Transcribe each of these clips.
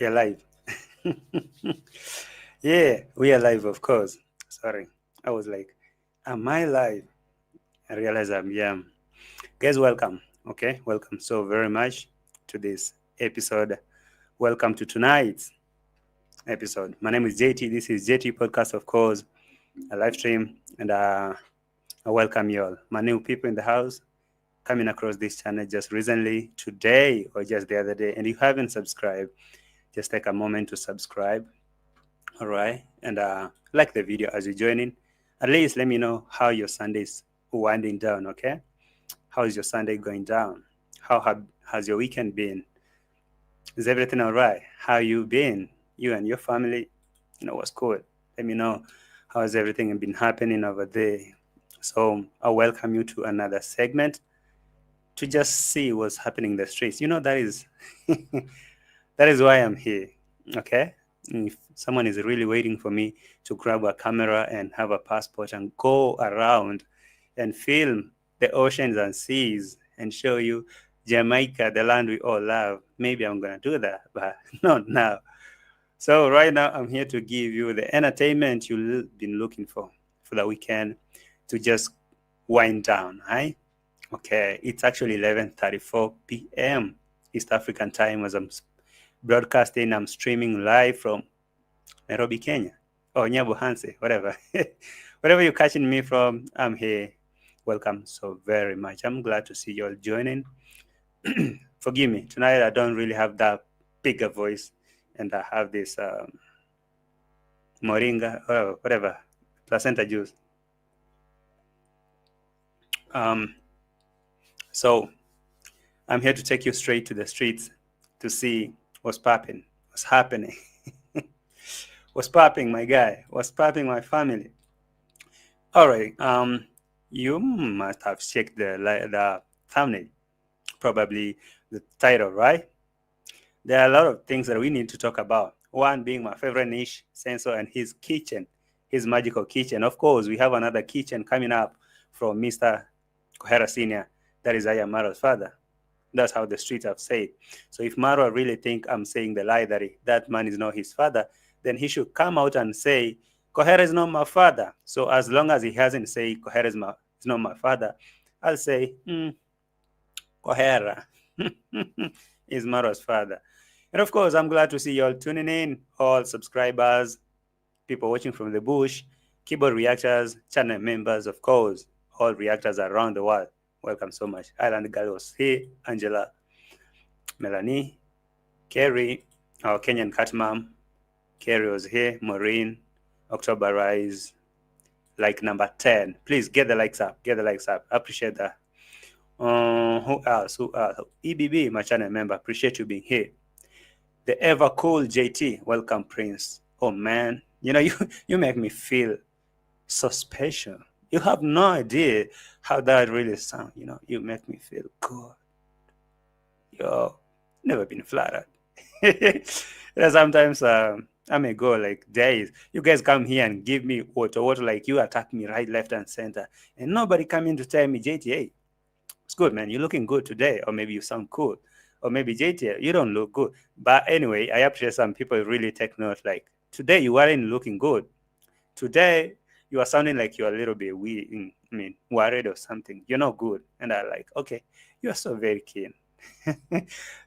We are live. Yeah, we are live, of course. Sorry. I was like, am I live? I realized yeah. Guys, welcome. Okay, welcome so very much to this episode. Welcome to tonight's episode. My name is JT. This is JT Podcast, of course, a live stream, and I welcome you all. My new people in the house coming across this channel just recently, today, or just the other day, and you haven't subscribed, just take a moment to subscribe. All right. And like the video as you join in. At least let me know how your Sunday is winding down. Okay. How is your Sunday going down? Has your weekend been? Is everything all right? How you been? You and your family? What's good? Let me know how has everything been happening over there. So I welcome you to another segment to just see what's happening in the streets. That is that is why I'm here. Okay. If someone is really waiting for me to grab a camera and have a passport and go around and film the oceans and seas and show you Jamaica, the land we all love, maybe I'm going to do that, but not now. So right now, I'm here to give you the entertainment you've been looking for the weekend to just wind down, right? Okay, it's actually 11:34 p.m. East African time as I'm broadcasting. I'm streaming live from Nairobi, Kenya, or Nyabuhanse, whatever. Wherever you're catching me from, I'm here. Welcome so very much. I'm glad to see you all joining. Forgive me, tonight I don't really have that bigger voice, and I have this moringa, or whatever, placenta juice. So I'm here to take you straight to the streets to see what's popping, what's happening. What's popping, my guy? What's popping, my family? All right. You must have checked the thumbnail, probably the title, right? There are a lot of things that we need to talk about. One being my favorite niche, Sensor, and his kitchen, his magical kitchen. Of course, we have another kitchen coming up from Mr. Kohera Senior. That is Marwa's father. That's how the streets have said. So if Marwa really think I'm saying the lie that that man is not his father, then he should come out and say, Kohera is not my father. So as long as he hasn't said Kohera is not my father, I'll say, Kohera is Marwa's father. And of course, I'm glad to see you all tuning in, all subscribers, people watching from the bush, keyboard reactors, channel members, of course, all reactors around the world. Welcome so much. Island Girl was here, Angela, Melanie, Kerry, our Kenyan cat mom. Kerry was here, Maureen, October Rise, like number 10. Please get the likes up. Get the likes up. Appreciate that. Who else? EBB, my channel member. Appreciate you being here. The ever cool JT. Welcome, Prince. Oh man, you make me feel so special. You have no idea how that really sounds. You make me feel good. Yo, never been flattered. Sometimes I may go like days. You guys come here and give me water, like you attack me right, left, and center, and nobody come in to tell me, JT, hey, it's good, man. You're looking good today, or maybe you sound cool, or maybe JT, you don't look good. But anyway, I appreciate some people really take note. Like today, you weren't looking good. Today, you are sounding like you're a little bit weird. Worried or something. You're not good, and I'm like, okay, you're so very keen. So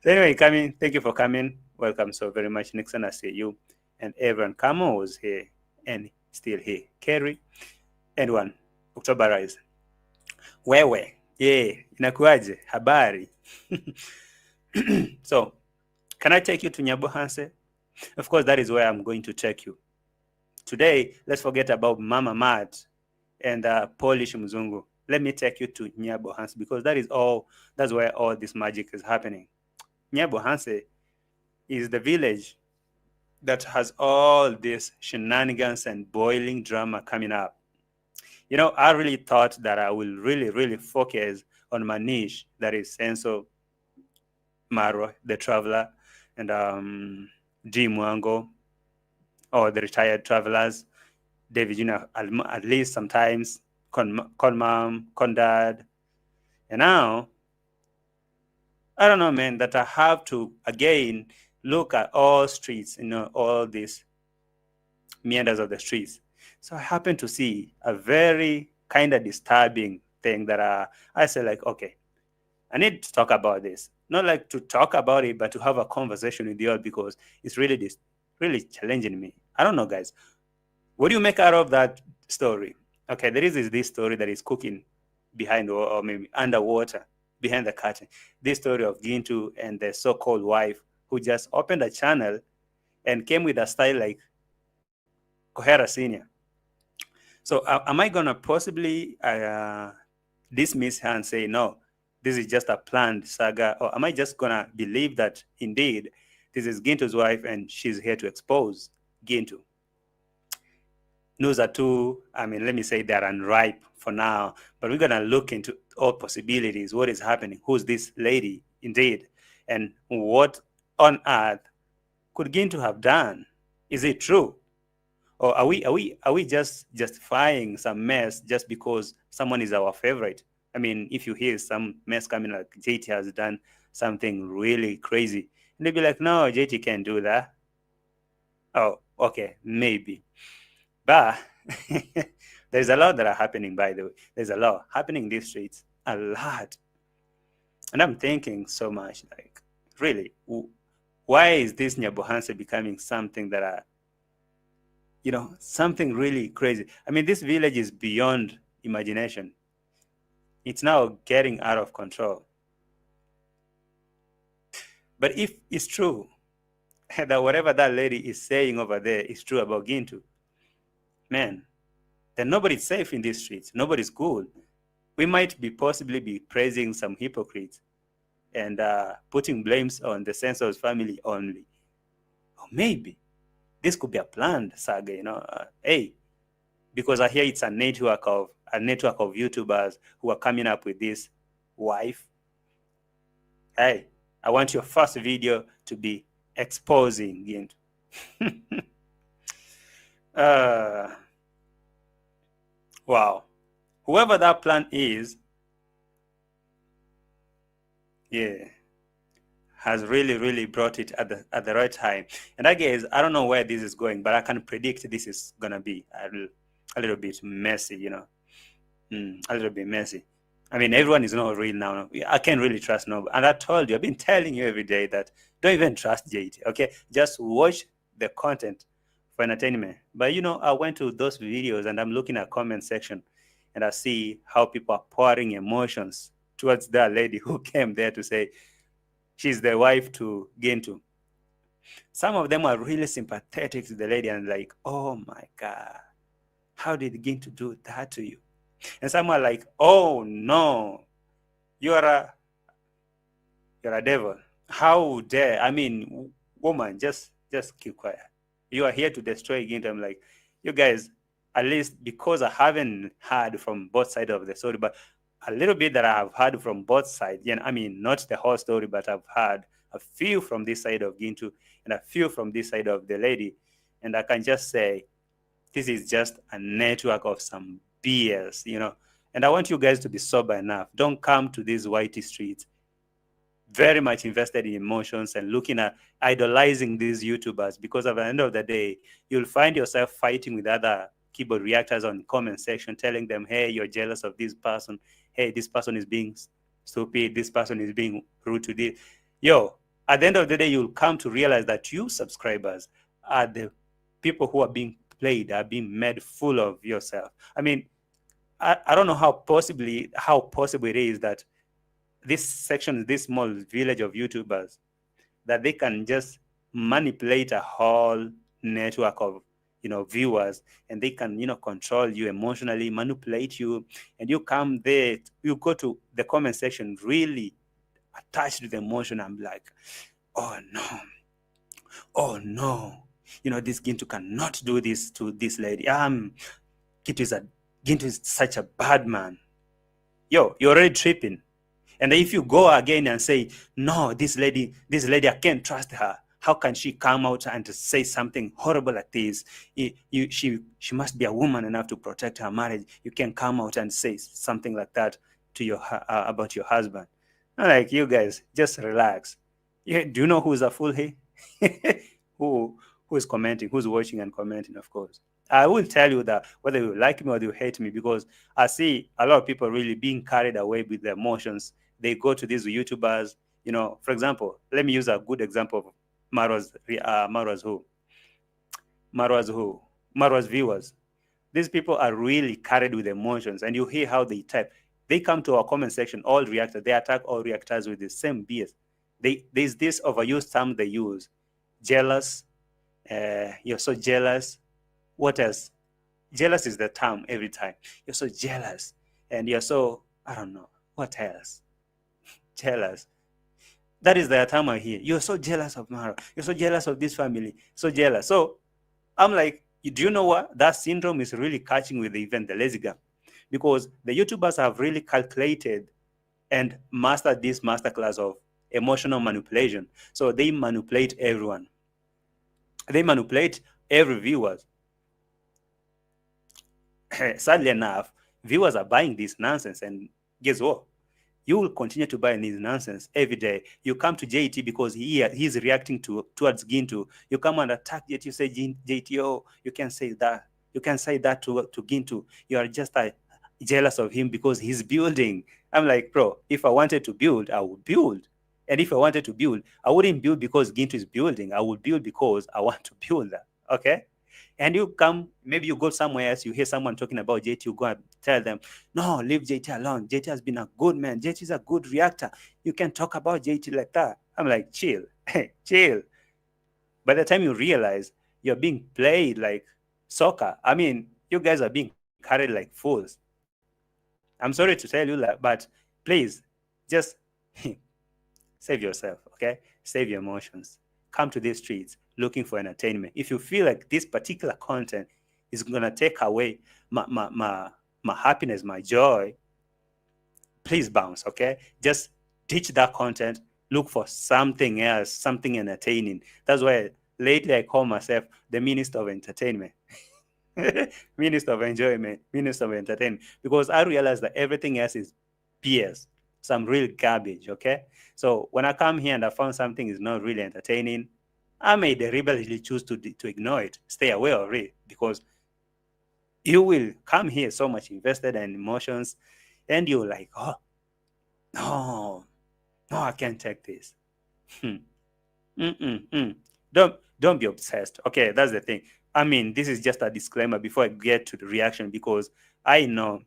anyway, coming. Thank you for coming. Welcome so very much. Next time I see you. And everyone, Kamo was here and still here. Kerry, and one. October Rise. Wewe. Yeah, inakuaje? Habari. So, can I take you to Nyabuhanse? Of course, that is where I'm going to take you. Today, let's forget about Mama Mad and Polish Mzungu. Let me take you to Nyabuhanse because that's where all this magic is happening. Nyabuhanse is the village that has all this shenanigans and boiling drama coming up. I really thought that I will really, really focus on my niche, that is Senso, Marwa, the traveler, and D. Mwango, or the retired travelers, David Jr., at least sometimes, Con Mom, Con Dad. And now, I don't know, man, that I have to, again, look at all streets, all these meanders of the streets. So I happened to see a very kind of disturbing thing that I said, like, okay, I need to talk about this. Not like to talk about it, but to have a conversation with you all, because it's really challenging me. I don't know, guys. What do you make out of that story? Okay, there is this story that is cooking behind, or maybe underwater, behind the curtain. This story of Gintu and the so-called wife who just opened a channel and came with a style like Kohera Senior. So am I gonna possibly dismiss her and say no, this is just a planned saga, or am I just gonna believe that indeed this is Gintu's wife and she's here to expose Gintu? Those are two, let me say they're unripe for now, but we're gonna look into all possibilities. What is happening? Who's this lady indeed? And what on earth could Gintu have done? Is it true? Or are we just justifying some mess just because someone is our favorite? If you hear some mess coming, like JT has done something really crazy, and they'll be like, no, JT can't do that. Oh, okay, maybe. But there's a lot that are happening, by the way. There's a lot happening in these streets, a lot. And I'm thinking so much, like, really, why is this Nyabohanse becoming something that something really crazy? This village is beyond imagination. It's now getting out of control. But if it's true that whatever that lady is saying over there is true about Gintu, man, then nobody's safe in these streets. Nobody's good. We might possibly be praising some hypocrites and putting blames on the censor's family only. Or maybe this could be a planned saga, because I hear it's a network of YouTubers who are coming up with this wife. Hey, I want your first video to be exposing Gintu. Wow. Whoever that plan is, has really brought it at the right time. And I guess, I don't know where this is going, but I can predict this is gonna be a little bit messy, a little bit messy. Everyone is not real now. I can't really trust nobody. And I told you, I've been telling you every day that don't even trust JT, okay? Just watch the content for entertainment. But I went to those videos and I'm looking at comment section and I see how people are pouring emotions towards that lady who came there to say she's the wife to Gintu. Some of them are really sympathetic to the lady and like, oh my God, how did Gintu do that to you? And some are like, oh no, you're a devil. How dare? Woman, just keep quiet. You are here to destroy Gintu. I'm like, you guys, at least because I haven't heard from both sides of the story, but a little bit that I have heard from both sides. Not the whole story, but I've heard a few from this side of Gintu and a few from this side of the lady. And I can just say, this is just a network of some BS, And I want you guys to be sober enough. Don't come to these whitey streets very much invested in emotions and looking at idolizing these YouTubers, because at the end of the day, you'll find yourself fighting with other keyboard reactors on comment section, telling them, hey, you're jealous of this person. Hey, this person is being stupid. This person is being rude to this. At the end of the day, you'll come to realize that you subscribers are the people who are being played, are being made full of yourself. I don't know how possible it is that this section, this small village of YouTubers, that they can just manipulate a whole network of viewers, and they can control you emotionally, manipulate you, and you come there, you go to the comment section really attached to the emotion. I'm like, oh no, this Gintu cannot do this to this lady. Gintu is such a bad man. You're already tripping. And if you go again and say, no, this lady, I can't trust her. How can she come out and say something horrible like this? She must be a woman enough to protect her marriage. You can come out and say something like that to about your husband. I'm like, you guys, just relax. Do you know who's a fool here? who is commenting, who's watching and commenting, of course. I will tell you that whether you like me or you hate me, because I see a lot of people really being carried away with their emotions. They go to these YouTubers, for example, let me use a good example of Marwa's who, Marwa's viewers. These people are really carried with emotions, and you hear how they type. They come to our comment section, all reactors, they attack all reactors with the same BS. There's this overused term they use, jealous. You're so jealous. What else? Jealous is the term every time. You're so jealous, and you're so, I don't know what else. Jealous. That is the term I hear. You're so jealous of Mara. You're so jealous of this family. So jealous. So I'm like, do you know what? That syndrome is really catching with even the lazy gum, because the YouTubers have really calculated and mastered this masterclass of emotional manipulation. So they manipulate everyone. They manipulate every viewer. Sadly enough, viewers are buying this nonsense, and guess what? You will continue to buy this nonsense every day. You come to JT because he's reacting towards Gintu. You come and attack JT. You say, JT, oh, you can say that. You can say that to Gintu. You are just jealous of him because he's building. I'm like, bro, if I wanted to build, I would build. And if I wanted to build, I wouldn't build because Gintu is building. I would build because I want to build that. Okay? And you come, maybe you go somewhere else, you hear someone talking about JT, you go and tell them, no, leave JT alone. JT has been a good man. JT is a good reactor. You can talk about JT like that. I'm like, chill, chill. By the time you realize you're being played like soccer, I mean, you guys are being carried like fools. I'm sorry to tell you that, but please, just save yourself, okay? Save your emotions. Come to these streets looking for entertainment. If you feel like this particular content is gonna take away my happiness, my joy, please bounce, okay? Just ditch that content. Look for something else, something entertaining. That's why lately I call myself the Minister of Entertainment. Minister of Enjoyment, Minister of Entertainment, because I realize that everything else is BS, some real garbage, okay? So when I come here and I found something is not really entertaining, I may deliberately choose to ignore it, stay away of it, because you will come here so much invested in emotions, and you're like, oh, no, I can't take this. Don't be obsessed. Okay, that's the thing. I mean, this is just a disclaimer before I get to the reaction, because I know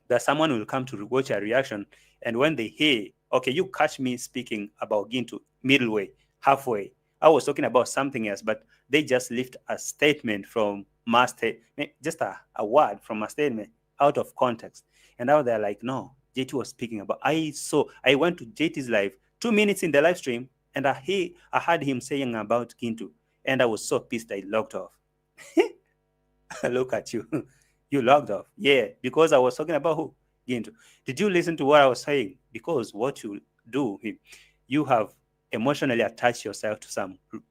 that someone will come to watch a reaction, and when they hear, okay, you catch me speaking about Gintu midway, halfway, I was talking about something else, but they just lift a statement from my just a word from a statement out of context, and now they're like, no, JT was speaking about. I went to JT's live 2 minutes in the live stream, and I heard him saying about Gintu, and I was so pissed I logged off. Look at you. You logged off. Yeah, because I was talking about who? Gintu. Did you listen to what I was saying? Because what you do, you have emotionally attached yourself to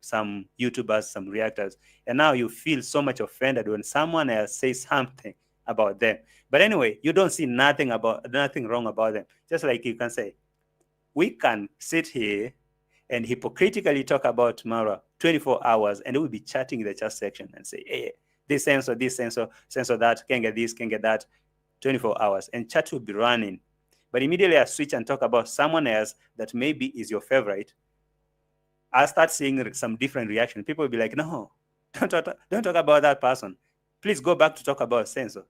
some YouTubers, some reactors, and now you feel so much offended when someone else says something about them. But anyway, you don't see nothing wrong about them. Just like you can say, we can sit here and hypocritically talk about MARWA 24 hours, and we'll be chatting in the chat section and say, hey, this sensor, that, can get this, can get that, 24 hours, and chat will be running. But immediately I switch and talk about someone else that maybe is your favorite, I'll start seeing some different reaction. People will be like, no, don't talk about that person. Please go back to talk about sensor.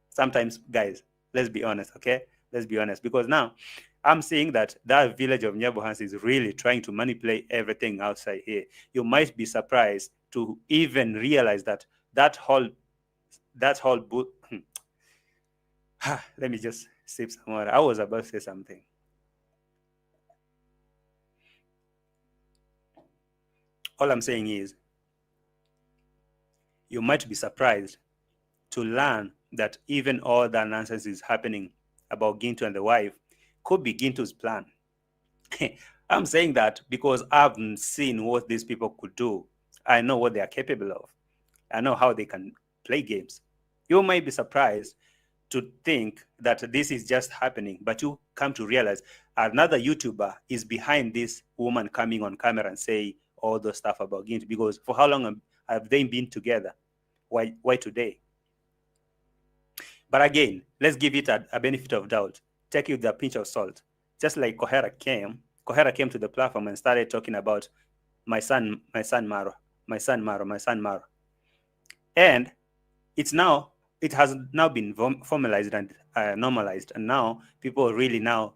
Sometimes, guys, let's be honest, okay? Let's be honest, because now I'm seeing that village of Nyabohans is really trying to manipulate everything outside here. You might be surprised to even realize that whole book. Let me just sip some water. I was about to say something. All I'm saying is, you might be surprised to learn that even all that nonsense is happening about Gintu and the wife could be Gintu's plan. I'm saying that because I've seen what these people could do. I know what they are capable of. I know how they can play games. You might be surprised to think that this is just happening, but you come to realize another YouTuber is behind this woman coming on camera and say all those stuff about Gintu? Because for how long have they been together? Why today? But again, let's give it a benefit of doubt. Take it with a pinch of salt. Just like Kohera came to the platform and started talking about my son Marwa, my son Marwa, my son Marwa. And it has now been formalized and normalized. And now people really now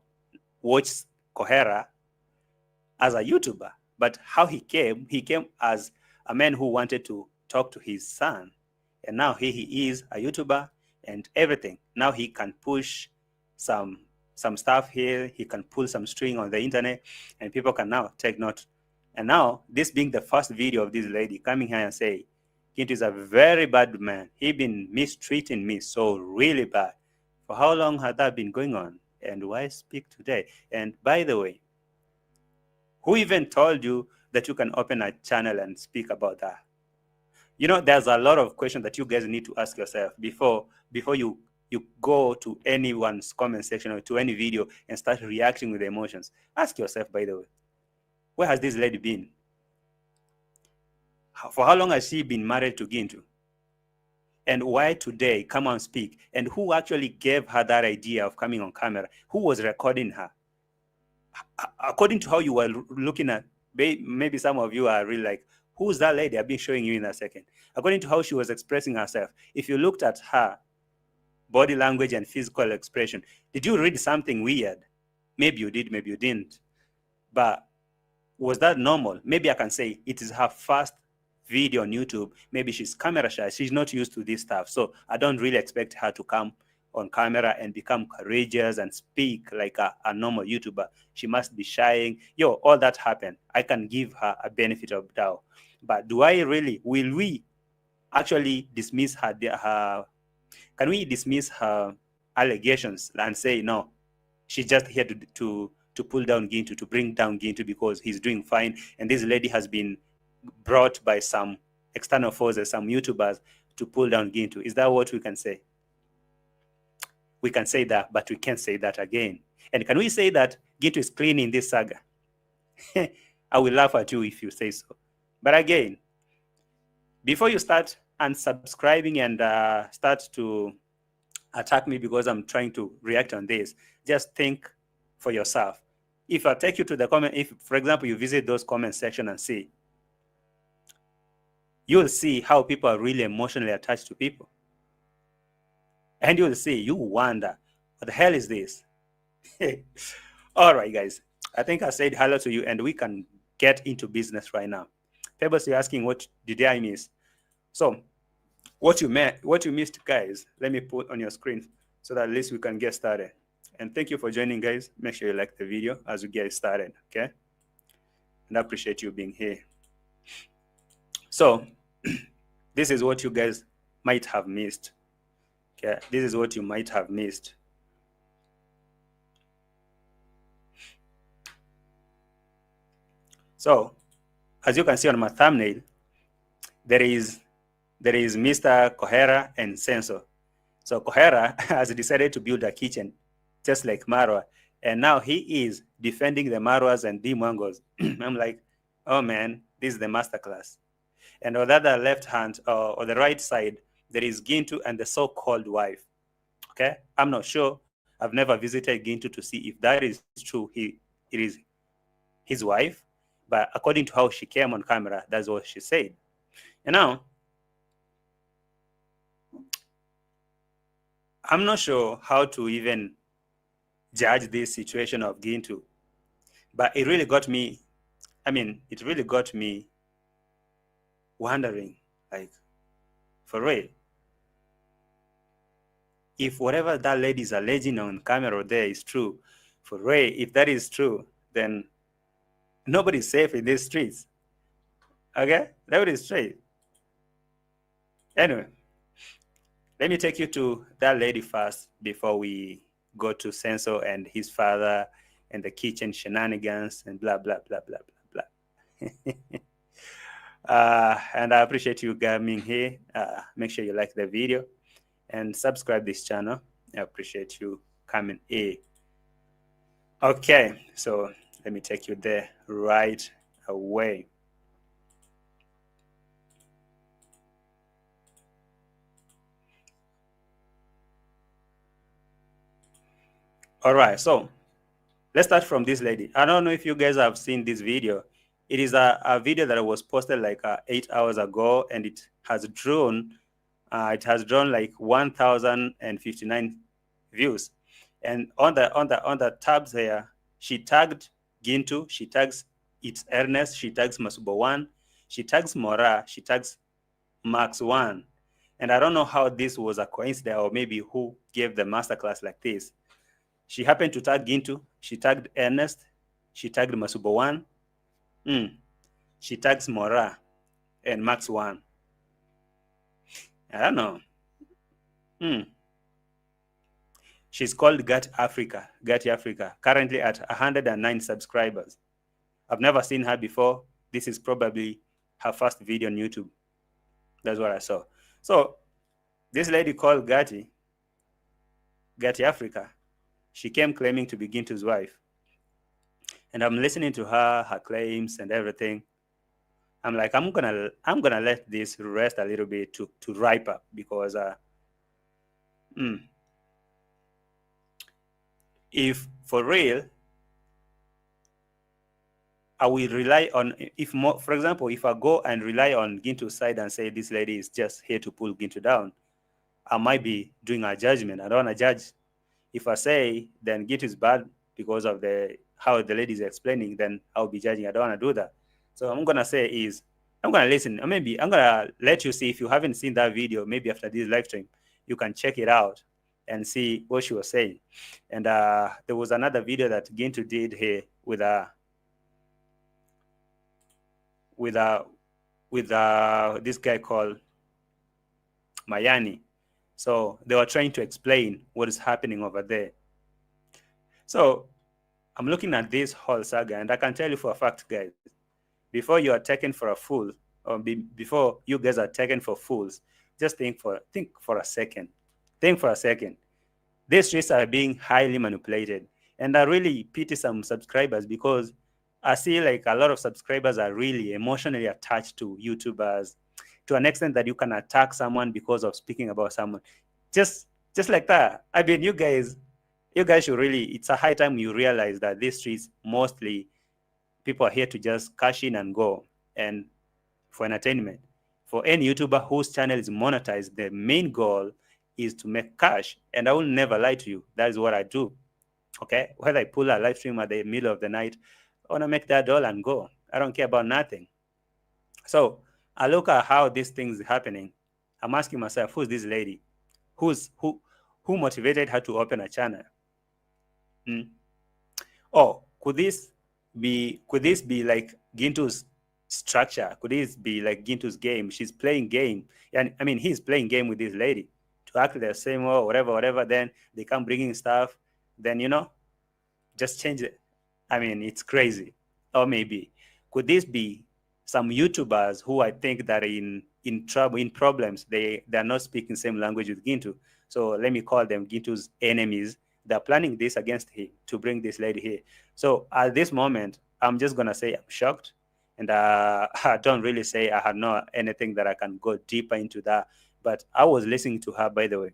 watch Kohera as a YouTuber. But how he came as a man who wanted to talk to his son. And now he is a YouTuber and everything. Now he can push some stuff here. He can pull some string on the internet and people can now take note. And now this being the first video of this lady coming here and say, Gintu is a very bad man. He been mistreating me so really bad. For how long had that been going on? And why speak today? And by the way, who even told you that you can open a channel and speak about that? You know, there's a lot of questions that you guys need to ask yourself before you go to anyone's comment section or to any video and start reacting with emotions. Ask yourself, by the way, where has this lady been? For how long has she been married to Gintu? And why today come and speak? And who actually gave her that idea of coming on camera? Who was recording her? According to how you were looking at, maybe some of you are really like, who's that lady? I've been showing you in a second. According to how she was expressing herself, if you looked at her body language and physical expression, did you read something weird? Maybe you did, maybe you didn't. But was that normal? Maybe I can say it is her first video on YouTube. Maybe she's camera shy. She's not used to this stuff. So I don't really expect her to come on camera and become courageous and speak like a normal YouTuber. She must be shying. All that happened. I can give her a benefit of doubt. But will we actually dismiss can we dismiss her allegations and say, no, she's just here to pull down Gintu, to bring down Gintu because he's doing fine. And this lady has been brought by some external forces, some YouTubers, to pull down Gintu. Is that what we can say? We can say that, but we can't say that again. And can we say that Gintu is clean in this saga? I will laugh at you if you say so. But again, before you start unsubscribing and start to attack me because I'm trying to react on this, just think for yourself. If I take you to the comment, if, for example, you visit those comment section and see, you'll see how people are really emotionally attached to people. And you'll see, you wonder, what the hell is this? All right, guys. I think I said hello to you and we can get into business right now. Pebbles, you're asking, what did I miss? So what you missed, guys, let me put on your screen so that at least we can get started. And thank you for joining, guys. Make sure you like the video as we get started, okay? And I appreciate you being here. So this is what you guys might have missed. Okay, this is what you might have missed. So as you can see on my thumbnail, there is Mr. Kohera and Senso. So Kohera has decided to build a kitchen just like Marwa, and now he is defending the Marwas and Dimwangos. I'm like, oh man, this is the masterclass. And on the other left hand, or the right side, there is Gintu and the so-called wife. Okay, I'm not sure. I've never visited Gintu to see if that is true. It is his wife, but according to how she came on camera, that's what she said. And now, I'm not sure how to even judge this situation of Gintu, but it really got me, it really got me wondering, like, for real, if whatever that lady is alleging on camera there is true, for real, if that is true, then nobody's safe in these streets. Okay? Nobody's safe. Anyway, let me take you to that lady first before we go to Senso and his father and the kitchen shenanigans and blah, blah, blah, blah, blah, blah. And I appreciate you coming here. Make sure you like the video and subscribe this channel. I appreciate you coming here. Okay, so let me take you there right away. All right, so let's start from this lady. I don't know if you guys have seen this video. It is a video that was posted like 8 hours ago, and it has drawn like 1,059 views. And on the tabs here, she tagged Gintu, she tags It's Ernest, she tags Masubo One, she tags Mora, she tags Max One. And I don't know how this was a coincidence, or maybe who gave the masterclass like this. She happened to tag Gintu, she tagged Ernest, she tagged Masubo One, she tags Mora and Max One. I don't know. She's called Gati Africa, currently at 109 subscribers. I've never seen her before. This is probably her first video on YouTube. That's what I saw. So this lady called Gati Africa, she came claiming to be Gintu's wife. And I'm listening to her claims and everything. I'm like, I'm gonna let this rest a little bit to ripe up, because if for real, I will rely on, if more, for example, if I go and rely on Gintu's side and say this lady is just here to pull Gintu down, I might be doing a judgment. I don't want to judge. If I say then Gintu is bad because of how the lady is explaining, then I'll be judging. I don't want to do that. So I'm gonna say is, I'm gonna listen. Or maybe I'm gonna let you see, if you haven't seen that video, maybe after this live stream, you can check it out and see what she was saying. And there was another video that Gintu did here with this guy called Mayani. So they were trying to explain what is happening over there. So I'm looking at this whole saga, and I can tell you for a fact, guys, before you are taken for a fool, or before you guys are taken for fools, just think for a second. Think for a second. These streets are being highly manipulated. And I really pity some subscribers, because I see like a lot of subscribers are really emotionally attached to YouTubers, to an extent that you can attack someone because of speaking about someone. Just like that. I mean, you guys should really, it's a high time you realize that these streets, mostly people are here to just cash in and go, and for entertainment. For any YouTuber whose channel is monetized, the main goal is to make cash. And I will never lie to you. That is what I do. Okay? Whether I pull a live stream at the middle of the night, I want to make that dollar and go. I don't care about nothing. So I look at how these things are happening. I'm asking myself, who's this lady? Who motivated her to open a channel? Oh, could this be like Gintu's structure? Could this be like Gintu's game? She's playing game, and I mean, he's playing game with this lady to act the same way, whatever. Then they come bringing stuff. Then just change it. I mean, it's crazy. Or maybe could this be some YouTubers who I think that in trouble, in problems, they're not speaking same language with Gintu. So let me call them Gintu's enemies. They're planning this against him to bring this lady here. So at this moment, I'm just gonna say I'm shocked, and I don't really say I had no anything that I can go deeper into that. But I was listening to her, by the way,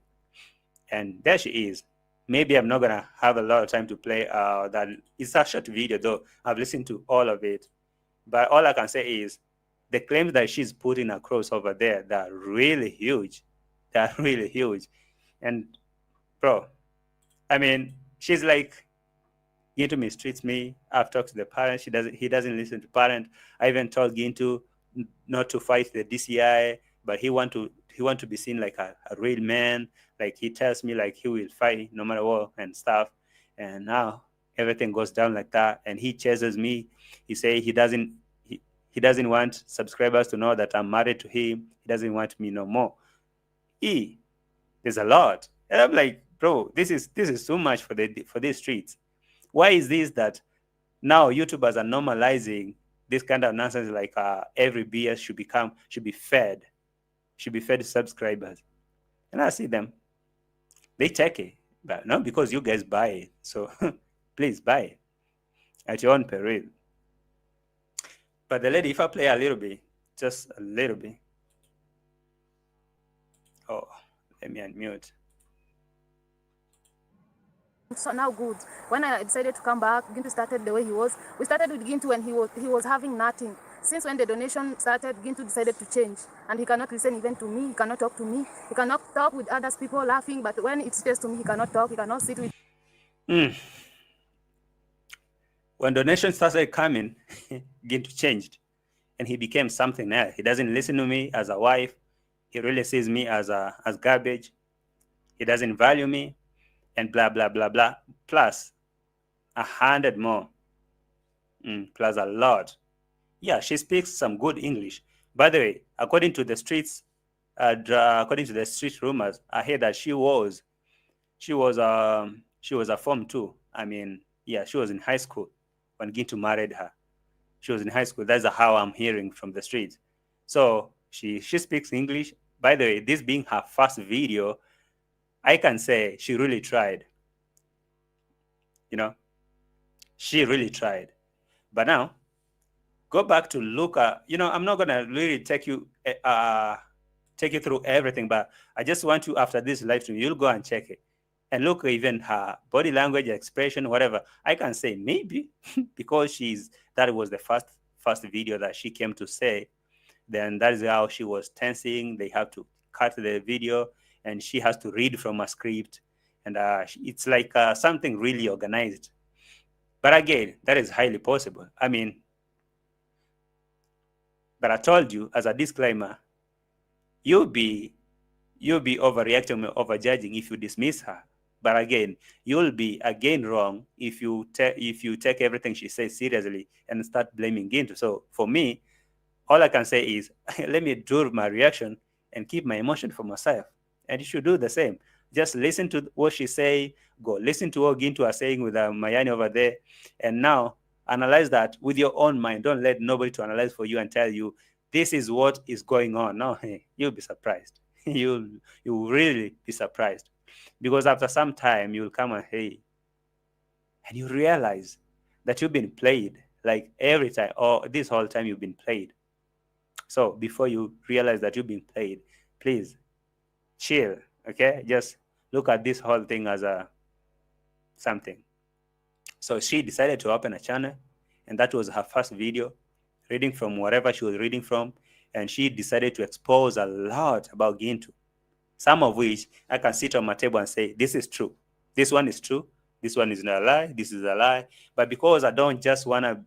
and there she is. Maybe I'm not gonna have a lot of time to play that. It's a short video though. I've listened to all of it, but all I can say is the claims that she's putting across over there, they're really huge. They're really huge. And bro, I mean, she's like, Gintu mistreats me. I've talked to the parent. He doesn't listen to parent. I even told Gintu not to fight the DCI, but he want to be seen like a real man. Like he tells me like he will fight no matter what and stuff. And now everything goes down like that. And he chases me. He say he doesn't want subscribers to know that I'm married to him. He doesn't want me no more. There's a lot. And I'm like, bro, this is too much for these streets. Why is this that now YouTubers are normalizing this kind of nonsense, like every BS should be fed subscribers? And I see them, they take it, but not because you guys buy it. So Please buy it at your own peril. But the lady, if I play a little bit, just a little bit. Oh, let me unmute. So now good. When I decided to come back, Gintu started the way he was. We started with Gintu when he was having nothing. Since when the donation started, Gintu decided to change. And he cannot listen even to me. He cannot talk to me. He cannot talk with others people laughing. But when it stays to me, he cannot talk. He cannot sit with. When donations started coming, Gintu changed. And he became something else. He doesn't listen to me as a wife. He really sees me as garbage. He doesn't value me, and blah blah blah blah. Plus 100 more. Plus a lot. Yeah, she speaks some good English. By the way, according to the according to the street rumors, I heard that she was a form two. I mean, yeah, she was in high school when Gintu married her. She was in high school. That's how I'm hearing from the streets. So she speaks English. By the way, this being her first video, I can say she really tried. You know, she really tried. But now, go back to look at. I'm not gonna really take you through everything, but I just want you, after this live stream, you'll go and check it and look even her body language, expression, whatever. I can say maybe because that was the first video that she came to say. Then that is how she was tensing. They have to cut the video, and she has to read from a script, and it's like something really organized. But again, that is highly possible. I mean, but I told you as a disclaimer, you'll be overreacting or overjudging if you dismiss her. But again, you'll be again wrong if you take everything she says seriously and start blaming Gintu. So for me, all I can say is let me do my reaction and keep my emotion for myself. And you should do the same. Just listen to what she say. Go listen to what Gintu are saying with Mayani over there, and now analyze that with your own mind. Don't let nobody to analyze for you and tell you this is what is going on. No, you'll be surprised. You'll really be surprised, because after some time you'll come and and you realize that you've been played, like every time, or this whole time you've been played. So before you realize that you've been played, please chill. Okay, just look at this whole thing as a something. So she decided to open a channel, and that was her first video, reading from whatever she was reading from, and she decided to expose a lot about Gintu, some of which I can sit on my table and say, this is true. This one is true. This one is not a lie. This is a lie. But because I don't just want to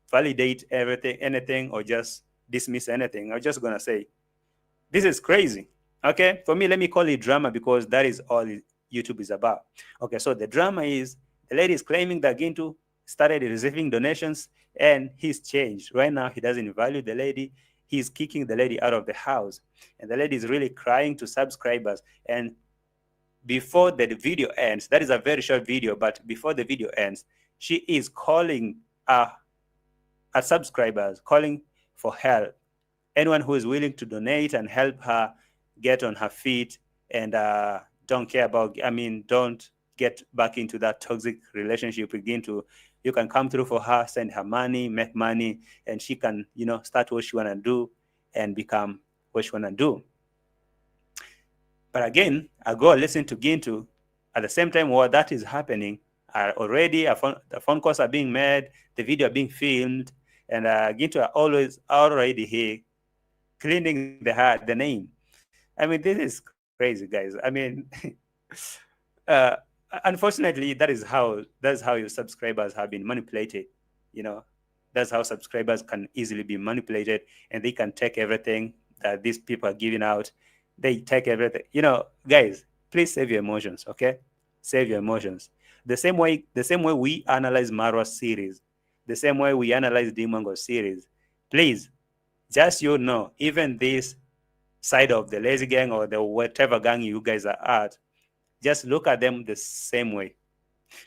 validate anything, or just dismiss anything, I'm just going to say, this is crazy. Okay? For me, let me call it drama, because that is all YouTube is about. Okay, so the drama is the lady is claiming that Gintu started receiving donations and he's changed. Right now, he doesn't value the lady. He's kicking the lady out of the house. And the lady is really crying to subscribers. And before the video ends, that is a very short video, but before the video ends, she is calling her subscribers, calling for help. Anyone who is willing to donate and help her get on her feet and don't get back into that toxic relationship again. You can come through for her, send her money, make money, and she can, start what she want to do and become what she want to do. But again, I go listen to Gintu. At the same time, while that is happening, already the phone calls are being made, the video are being filmed, and Gintu are already here cleaning the name. I mean, this is crazy, guys. I mean, uh, unfortunately, that is how your subscribers have been manipulated. You know, that's how subscribers can easily be manipulated, and they can take everything that these people are giving out. They take everything. Guys, please save your emotions, okay? Save your emotions. The same way we analyze MARWA series, the same way we analyze Dimongo series. Please, just even this side of the lazy gang or the whatever gang you guys are at, just look at them the same way.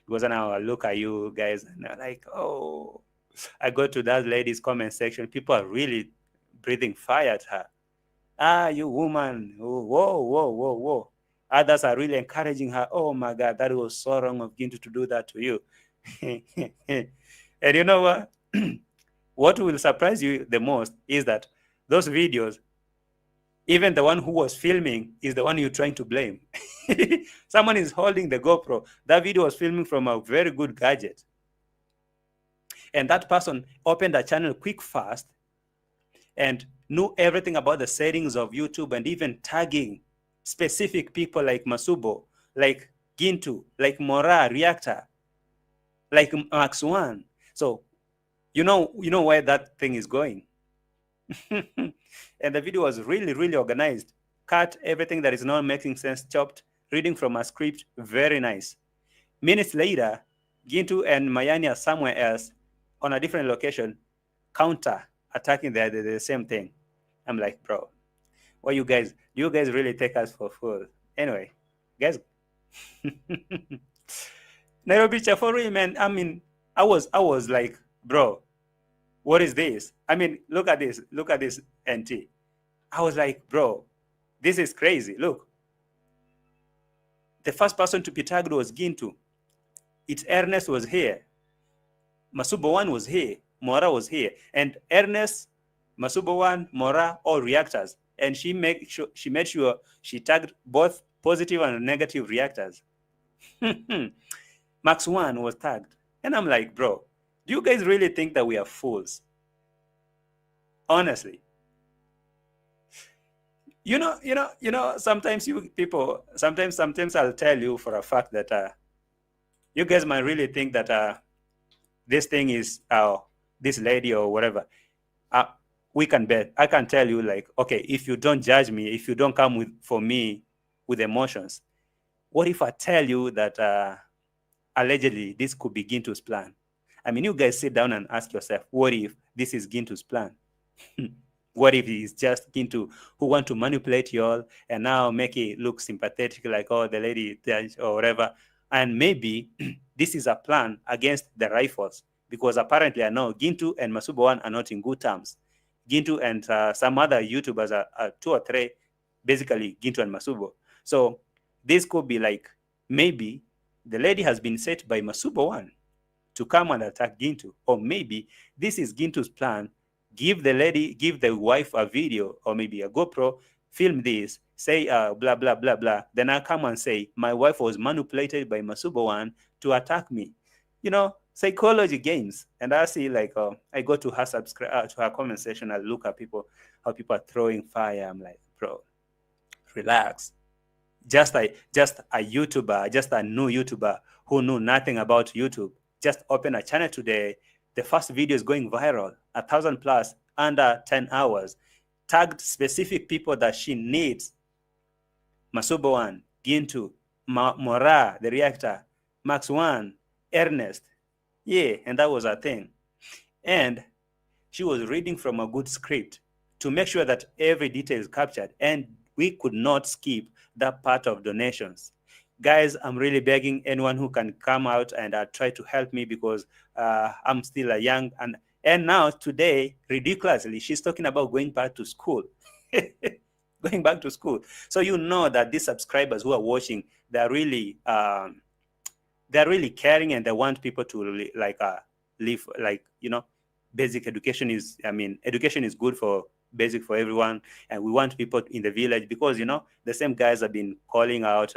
Because now I look at you guys and I'm like, oh, I go to that lady's comment section. People are really breathing fire at her. Ah, you woman. Oh, whoa, whoa, whoa, whoa. Others are really encouraging her. Oh my God, that was so wrong of Gintu to do that to you. And you know what? What will surprise you the most is that those videos, even the one who was filming is the one you're trying to blame. Someone is holding the GoPro. That video was filming from a very good gadget. And that person opened a channel quick fast and knew everything about the settings of YouTube and even tagging specific people like Masubo, like Gintu, like Mora, Reactor, like Max One. So you know where that thing is going. And the video was really, really organized. Cut everything that is not making sense, chopped, reading from a script, very nice. Minutes later, Gintu and Mayani are somewhere else on a different location, counter attacking the same thing. I'm like, bro, what you guys, do you guys really take us for fools? Anyway, guys, Nairobi Chafori, man, I mean, I was like, bro, what is this? I mean, look at this, NT. I was like, bro, this is crazy. Look, the first person to be tagged was Gintu. It's Ernest was here. Masubo One was here. Mora was here. And Ernest, Masubo One, Mora, all reactors. And she made sure she tagged both positive and negative reactors. Max One was tagged. And I'm like, bro, do you guys really think that we are fools? Honestly. You know, sometimes you people, sometimes I'll tell you for a fact that you guys might really think that this thing is this lady or whatever. We can bet. I can tell you, like, okay, if you don't judge me, if you don't come for me with emotions, what if I tell you that allegedly this could be Gintu's plan? I mean, you guys sit down and ask yourself, what if this is Gintu's plan? What if he's just Gintu who want to manipulate y'all and now make it look sympathetic, like, oh, the lady or whatever? And maybe this is a plan against the rifles, because apparently I know Gintu and Masubo One are not in good terms. Gintu and some other YouTubers are two or three, basically Gintu and Masubo. So this could be like, maybe the lady has been set by Masubo One to come and attack Gintu, or maybe this is Gintu's plan. Give the wife a video or maybe a GoPro, film this, say blah blah blah blah. Then I come and say my wife was manipulated by Masubo One to attack me. You know, psychology games. And I see, like, I go to her to her comment section. I look at how people are throwing fire. I'm like, bro, relax. Just a YouTuber, just a new YouTuber who knew nothing about YouTube, just open a channel today. The first video is going viral, 1,000 plus, under 10 hours. Tagged specific people that she needs. Masubo One, Gintu, Mora, the reactor, Max One, Ernest. Yeah, and that was her thing. And she was reading from a good script to make sure that every detail is captured. And we could not skip that part of donations. Guys, I'm really begging anyone who can come out and try to help me, because I'm still a young, and now today, ridiculously, she's talking about going back to school. Going back to school. So you know that these subscribers who are watching, they're really caring, and they want people to really, like, live, like, basic education is, education is good for basic for everyone, and we want people in the village, because the same guys have been calling out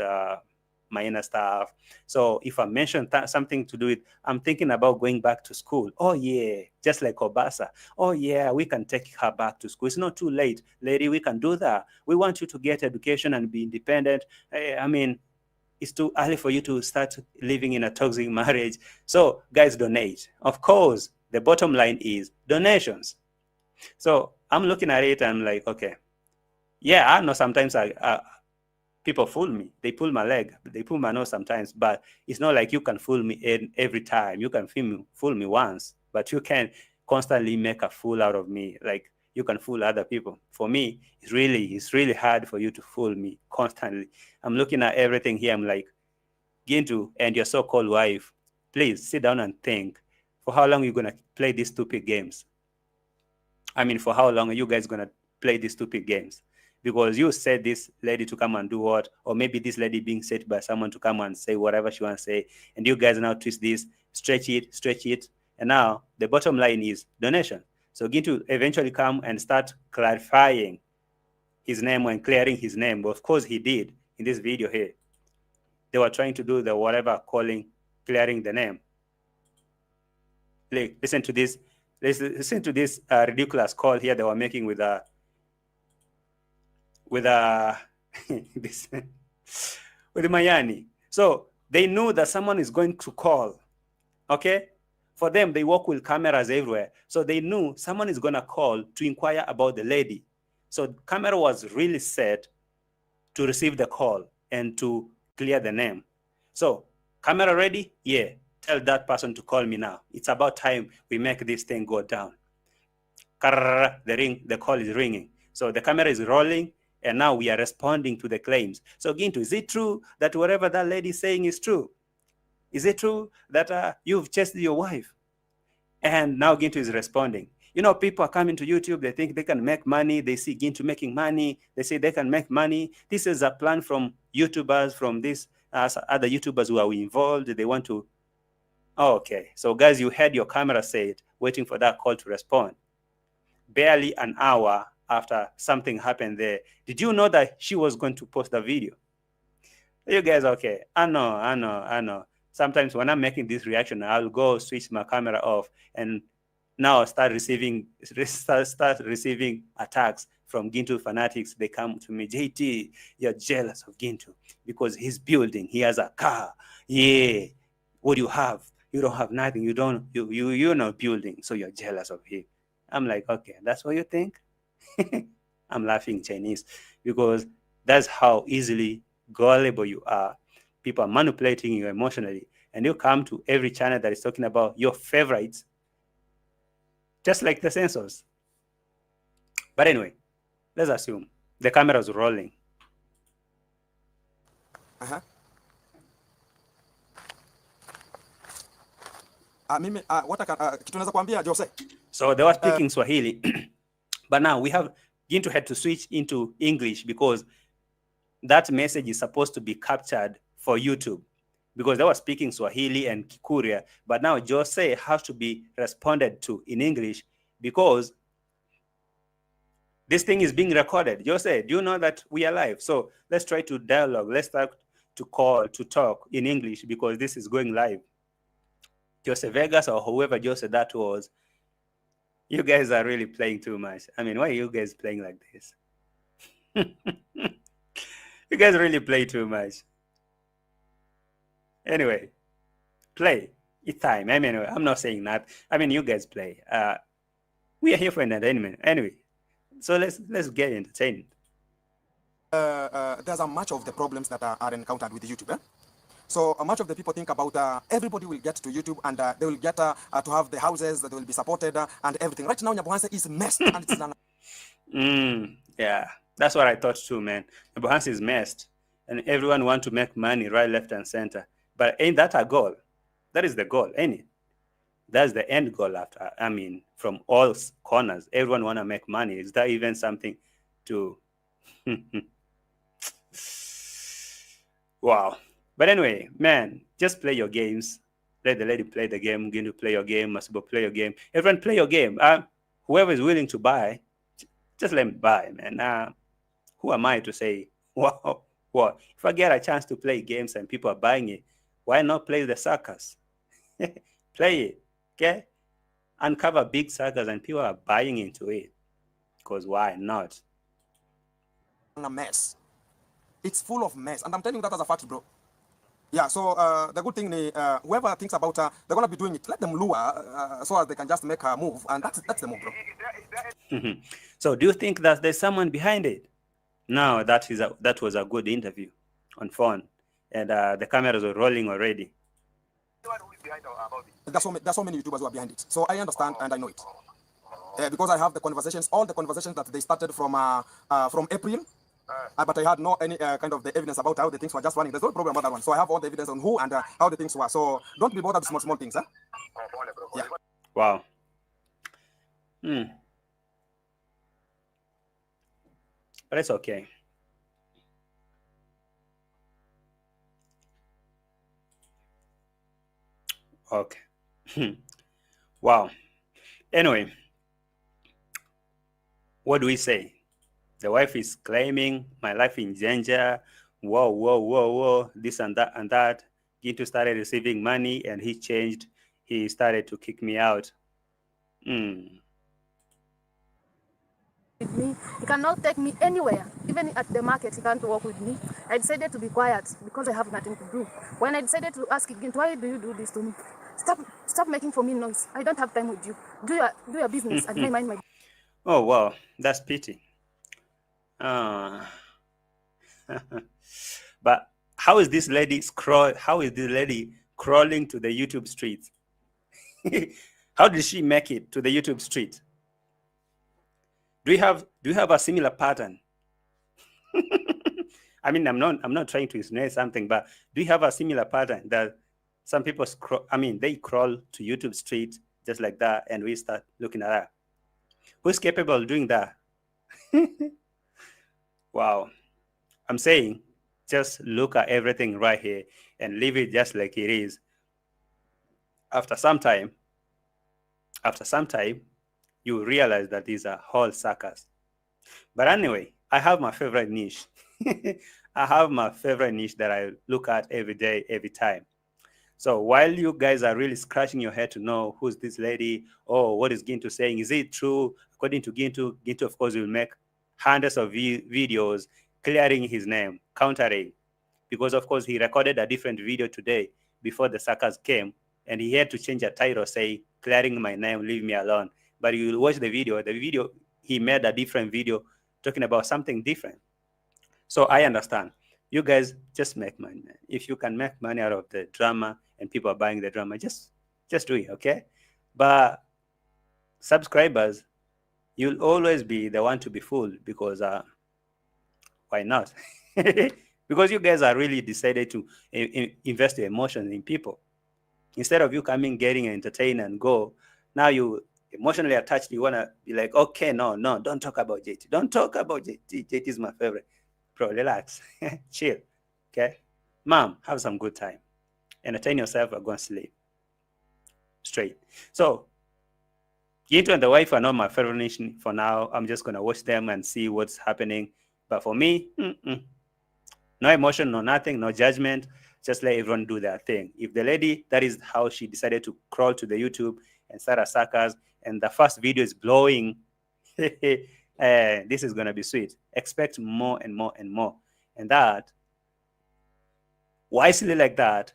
my inner staff. So if I mention something to do with, I'm thinking about going back to school. Oh yeah, just like Obasa. Oh yeah, we can take her back to school. It's not too late, lady. We can do that. We want you to get education and be independent. It's too early for you to start living in a toxic marriage. So guys, donate. Of course, the bottom line is donations. So I'm looking at it and I'm like, okay, yeah, I know sometimes people fool me. They pull my leg, they pull my nose sometimes, but it's not like you can fool me every time. You can fool me once, but you can constantly make a fool out of me. Like you can fool other people. For me, it's really hard for you to fool me constantly. I'm looking at everything here. I'm like, Gintu and your so-called wife, please sit down and think. For how long are you going to play these stupid games? For how long are you guys going to play these stupid games? because you said this lady to come and do what, or maybe this lady being set by someone to come and say whatever she wants to say, and you guys now twist this, stretch it, and now the bottom line is donation. So Gintu eventually come and start clarifying his name and clearing his name. But of course he did in this video here. They were trying to do the whatever calling, clearing the name. Listen to this. Listen to this ridiculous call here they were making with this with Mayani. So they knew that someone is going to call. Okay, for them they work with cameras everywhere, so they knew someone is going to call to inquire about the lady. So the camera was really set to receive the call and to clear the name. So camera ready? Yeah. Tell that person to call me now. It's about time we make this thing go down. The call is ringing. So the camera is rolling, and now we are responding to the claims. So Gintu, is it true that whatever that lady is saying is true? Is it true that you've chased your wife? And now Gintu is responding. You know, people are coming to YouTube. They think they can make money. They see Gintu making money. They say they can make money. This is a plan from YouTubers, from this other YouTubers who are involved. They want to. Oh, okay. So guys, you heard your camera say it, waiting for that call to respond. Barely an hour after something happened there, did you know that she was going to post the video? You guys, okay. I know. Sometimes when I'm making this reaction, I'll go switch my camera off and now start receiving attacks from Gintu fanatics. They come to me, JT, you're jealous of Gintu because he's building. He has a car. Yeah. What do you have? You don't have nothing. You're not building, so you're jealous of him. I'm like, okay, that's what you think? I'm laughing Chinese because that's how easily gullible you are. People are manipulating you emotionally, and you come to every channel that is talking about your favorites, just like the censors. But anyway, let's assume the camera is rolling. So they were speaking Swahili, but now we have Gintu had to switch into English because that message is supposed to be captured for YouTube, because they were speaking Swahili and Kikuria, but now Jose has to be responded to in English because this thing is being recorded. Jose, do you know that we are live? So let's try to dialogue. Let's start to call, to talk in English because this is going live. Jose Vegas or whoever Jose that was, you guys are really playing too much. I mean, why are you guys playing like this? You guys really play too much. Anyway, play. It's time. I mean, I'm not saying that. I mean, you guys play. We are here for entertainment. Anyway, so let's get entertained. There's a much of the problems that are encountered with YouTube. So much of the people think about everybody will get to YouTube and they will get to have the houses that will be supported and everything. Right now, Nyabohanse is messed. And it's yeah, that's what I thought too, man. Nyabohanse is messed, and everyone want to make money right, left, and center. But ain't that a goal? That is the goal, ain't it? That's the end goal after. I mean, from all corners, everyone want to make money. Is that even something to... Wow. But anyway, man, just play your games. Let the lady play the game. Gintu play your game. Masubo play your game. Everyone play your game. Whoever is willing to buy, just let me buy, man. Who am I to say, wow, what? If I get a chance to play games and people are buying it, why not play the suckers? Play it, okay? Uncover big suckers and people are buying into it. Because why not? a mess. It's full of mess. And I'm telling you that as a fact, bro. Yeah, so the good thing is, whoever thinks about they're going to be doing it, let them lure so as they can just make a move. And that's the move, bro. So do you think that there's someone behind it? No, that was a good interview on phone. And the cameras are rolling already. There's so many YouTubers who are behind it. So I understand and I know it. Because I have the conversations, all the conversations that they started from April. But I had no any kind of the evidence about how the things were just running. There's no problem about that one. So I have all the evidence on who and how the things were. So don't be bothered with small things, huh? Yeah. Wow. but it's okay. Okay. Wow. Anyway, what do we say? The wife is claiming my life in danger. Whoa, whoa, whoa, whoa. This and that and that. Gintu started receiving money and he changed. He started to kick me out. With me, he cannot take me anywhere, even at the market. He can't walk with me. I decided to be quiet because I have nothing to do. When I decided to ask again, why do you do this to me? Stop making for me noise. I don't have time with you. Do your business and I mind my. Oh wow, that's pity. But how is this lady crawling to the YouTube streets? How did she make it to the YouTube street? Do you have a similar pattern? I mean, I'm not trying to insinuate something, but do you have a similar pattern that some people they crawl to YouTube street just like that, and we start looking at that? Who's capable of doing that? Wow. I'm saying just look at everything right here and leave it just like it is. After some time, you realize that these are whole suckers. But anyway, I have my favorite niche. I have my favorite niche that I look at every day, every time. So while you guys are really scratching your head to know who's this lady, or what is Gintu saying, is it true? According to Gintu, of course, will make hundreds of videos clearing his name, countering, because of course he recorded a different video today before the suckers came, and he had to change a title, say, clearing my name, leave me alone. But you watch the video, he made a different video talking about something different. So I understand. You guys just make money. If you can make money out of the drama and people are buying the drama, just do it, okay? But subscribers, you'll always be the one to be fooled, because why not? Because you guys are really decided to invest your emotions in people. Instead of you coming, getting entertained and go, now you emotionally attached, you want to be like, okay, no, don't talk about JT. Don't talk about JT. JT is my favorite. Bro, relax. Chill. Okay? Mom, have some good time. Entertain yourself or go and sleep. Straight. So, Gintu and the wife are not my favorite nation for now. I'm just going to watch them and see what's happening. But for me, no emotion, no nothing, no judgment. Just let everyone do their thing. If the lady, that is how she decided to crawl to the YouTube and start a suckers, and the first video is blowing, this is going to be sweet. Expect more and more and more. And that, wisely like that,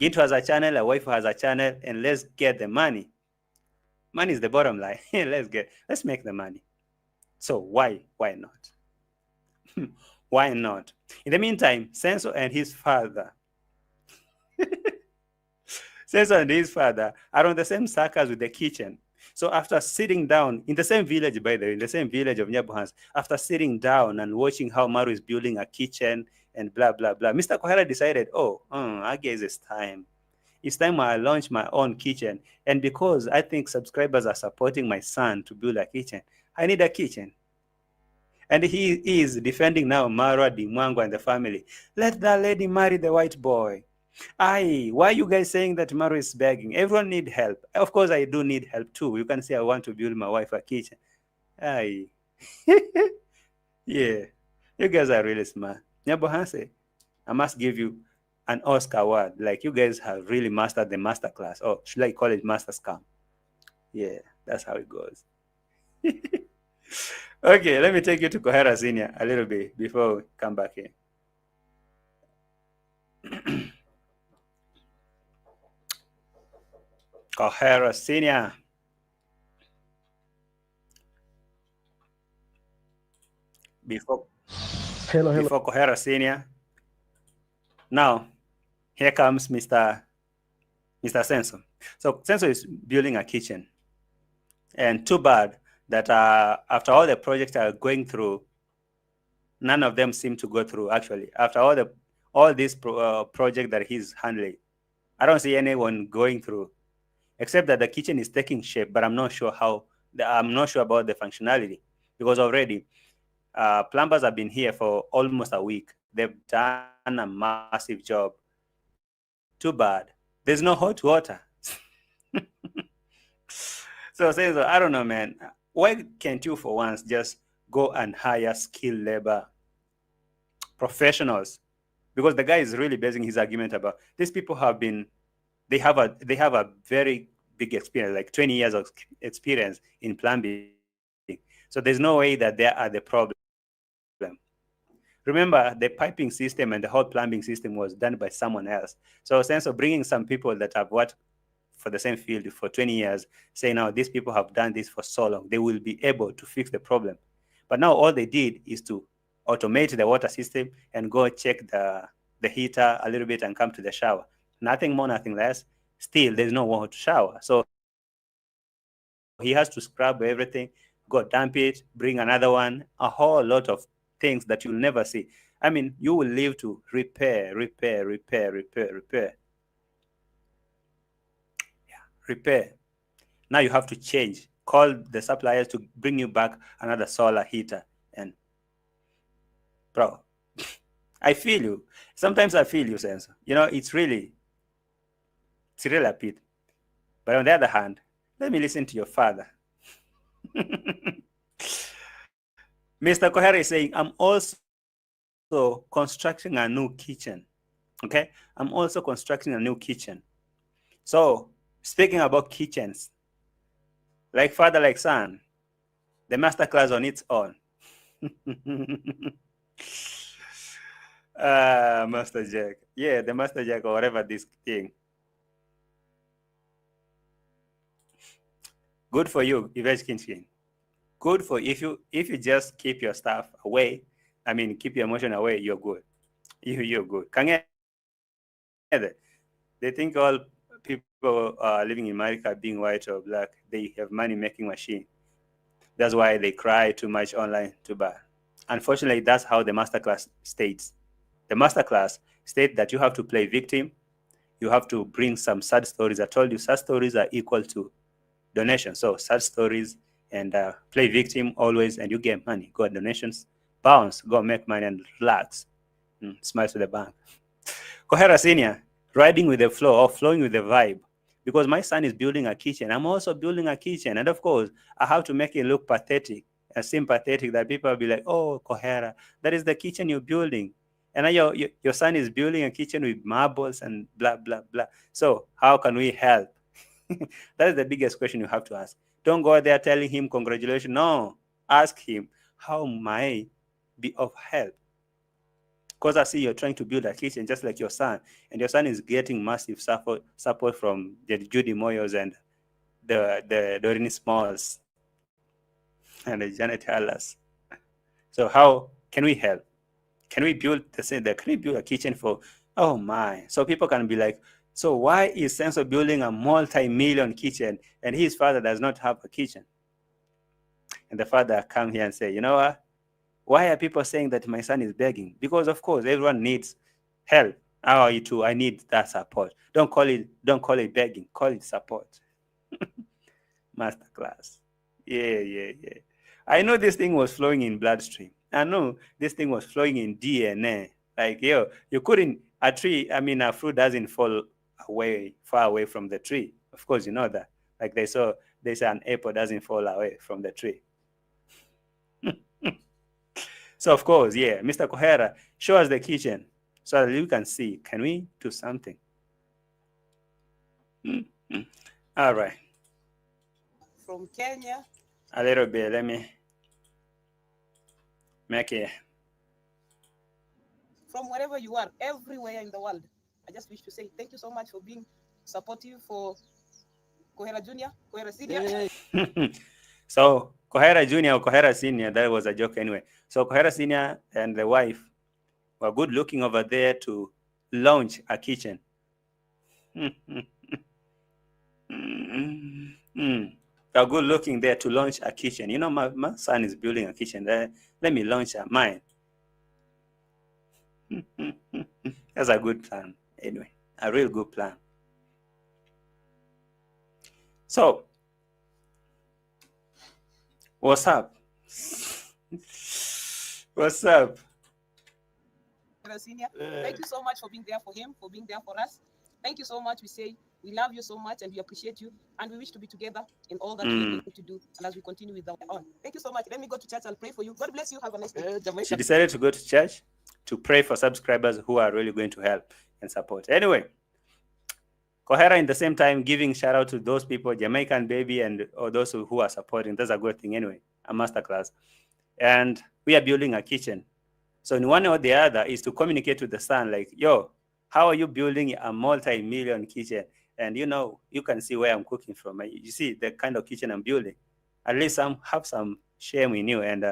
Gintu has a channel, a wife has a channel, and let's get the money. Money is the bottom line. Let's make the money. So why not? Why not? In the meantime, Senso and his father are on the same circles with the kitchen. So after sitting down in the same village, by the way, in the same village of Nyabuhans, after sitting down and watching how Maru is building a kitchen and blah, blah, blah, Mr. Kohara decided, I guess it's time. It's time I launch my own kitchen. And because I think subscribers are supporting my son to build a kitchen, I need a kitchen. And he is defending now Marwa, Dimwango, and the family. Let that lady marry the white boy. Why are you guys saying that Marwa is begging? Everyone need help. Of course, I do need help too. You can say I want to build my wife a kitchen. Yeah, you guys are really smart. Nyabohanse, I must give you an Oscar award. Like, you guys have really mastered the master class. Or should I call it master scam? Yeah, that's how it goes. Okay, let me take you to Kohera Senior a little bit before we come back in. Kohera Senior. Before Kohera Senior. Now, here comes Mr. Senso. So Senso is building a kitchen. And too bad that after all the projects are going through, none of them seem to go through, actually. After all this project that he's handling, I don't see anyone going through, except that the kitchen is taking shape, but I'm not sure about the functionality, because already Plumbers have been here for almost a week. They've done a massive job. Too bad. There's no hot water. So saying, I don't know, man. Why can't you, for once, just go and hire skilled labor professionals? Because the guy is really basing his argument about these people have been, they have a very big experience, like 20 years of experience in plumbing. So there's no way that they are the problem. Remember, the piping system and the whole plumbing system was done by someone else. So a sense of bringing some people that have worked for the same field for 20 years, say now these people have done this for so long, they will be able to fix the problem. But now all they did is to automate the water system and go check the heater a little bit and come to the shower. Nothing more, nothing less. Still, there's no water to shower. So he has to scrub everything, go dump it, bring another one, a whole lot of things that you'll never see. I mean, you will live to repair. Repair. Now you have to change. Call the suppliers to bring you back another solar heater. And bro, I feel you. Sometimes I feel you, sense. It's really a pit. But on the other hand, let me listen to your father. Mr. Kohara is saying, I'm also constructing a new kitchen. Okay? I'm also constructing a new kitchen. So, speaking about kitchens, like father, like son, the masterclass on its own. Master Jack. Yeah, the Master Jack or whatever this thing. Good for you, Yvette Kinskin. Good for if you just keep your stuff away. I mean, keep your emotion away. You're good. You're good. They think all people living in America being white or black, they have money making machine. That's why they cry too much online too bad. Unfortunately, that's how the masterclass states. The masterclass states that you have to play victim. You have to bring some sad stories. I told you sad stories are equal to donation. So sad stories and play victim always, and you get money. Go donations, bounce, go make money and relax. Smile to the bank. Kohera Senior, riding with the flow or flowing with the vibe. Because my son is building a kitchen, I'm also building a kitchen. And of course, I have to make it look pathetic and sympathetic that people will be like, oh, Kohera, that is the kitchen you're building. And now your son is building a kitchen with marbles and blah, blah, blah. So how can we help? That is the biggest question you have to ask. Don't go there telling him congratulations. No, ask him, how might I be of help? Because I see you're trying to build a kitchen just like your son, and your son is getting massive support from the Judy Moyos and the Doreen Smalls and the Janet Hallas. So how can we help? Can we build can we build a kitchen for, oh my, so people can be like, so why is Senso building a multi-million kitchen and his father does not have a kitchen? And the father come here and say, you know what? Why are people saying that my son is begging? Because of course everyone needs help. How are you too? I need that support. Don't call it begging. Call it support. Masterclass. Yeah. I know this thing was flowing in bloodstream. I know this thing was flowing in DNA. Like, you couldn't, a fruit doesn't fall far away from the tree. Of course, you know that. Like they say an apple doesn't fall away from the tree. So of course, yeah, Mr. Kohera, show us the kitchen so that you can see. Can we do something? All right. From Kenya. A little bit. Let me make it. From wherever you are, everywhere in the world, I just wish to say thank you so much for being supportive for Kohera Junior, Kohera Senior. So Kohera Junior or Kohera Senior, that was a joke anyway. So Kohera Senior and the wife were good looking over there to launch a kitchen. They're good looking there to launch a kitchen. You know, my son is building a kitchen. Let me launch mine. That's a good plan. Anyway, a real good plan. So, what's up? What's up? Senior. Thank you so much for being there for him, for being there for us. Thank you so much. We say we love you so much and we appreciate you. And we wish to be together in all that we are going to do and as we continue with our own. Thank you so much. Let me go to church. I'll pray for you. God bless you. Have a nice day. She decided to go to church to pray for subscribers who are really going to help and support. Anyway, Kohera in the same time giving shout out to those people, Jamaican baby and or those who are supporting. That's a good thing anyway, a masterclass. And we are building a kitchen. So in one or the other is to communicate with the son, like, yo, how are you building a multi-million kitchen? And you can see where I'm cooking from. You see the kind of kitchen I'm building. At least have some shame in you and